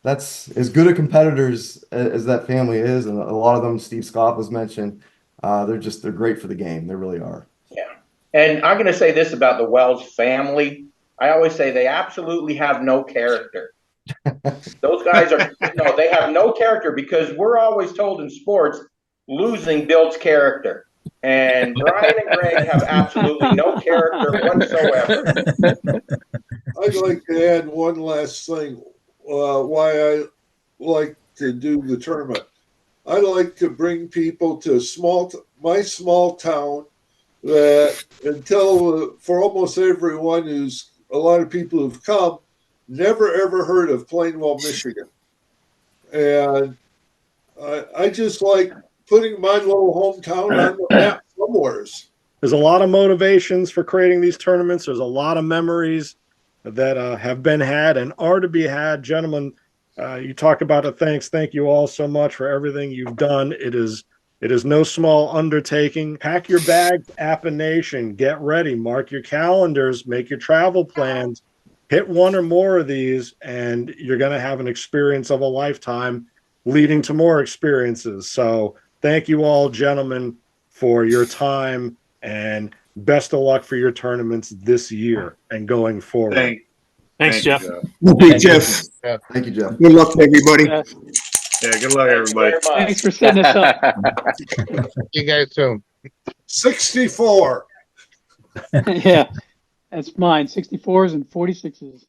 that's as good a competitors as that family is. And a lot of them, Steve Scott was mentioned, they're great for the game. They really are. Yeah. And I'm going to say this about the Wells family. I always say they absolutely have no character. Those guys they have no character, because we're always told in sports, losing builds character. And Brian and Greg have absolutely no character whatsoever. I'd like to add one last thing, why I like to do the tournament. I like to bring people to my small town that, until for almost everyone a lot of people who've come, never ever heard of Plainwell, Michigan. And I just like putting my little hometown on the map somewheres. There's a lot of motivations for creating these tournaments. There's a lot of memories that have been had and are to be had. Gentlemen, you talked about it. Thank you all so much for everything you've done. It is no small undertaking. Pack your bags, APBA Nation. Get ready. Mark your calendars. Make your travel plans. Hit one or more of these, and you're going to have an experience of a lifetime, leading to more experiences. So thank you all, gentlemen, for your time, and best of luck for your tournaments this year and going forward. Thanks, Jeff. Thank you, Jeff. Thank you, Jeff. Good luck to everybody. Yeah, good luck, everybody. Thanks for setting us up. You guys soon. 64. Yeah, that's mine. 64s and 46s.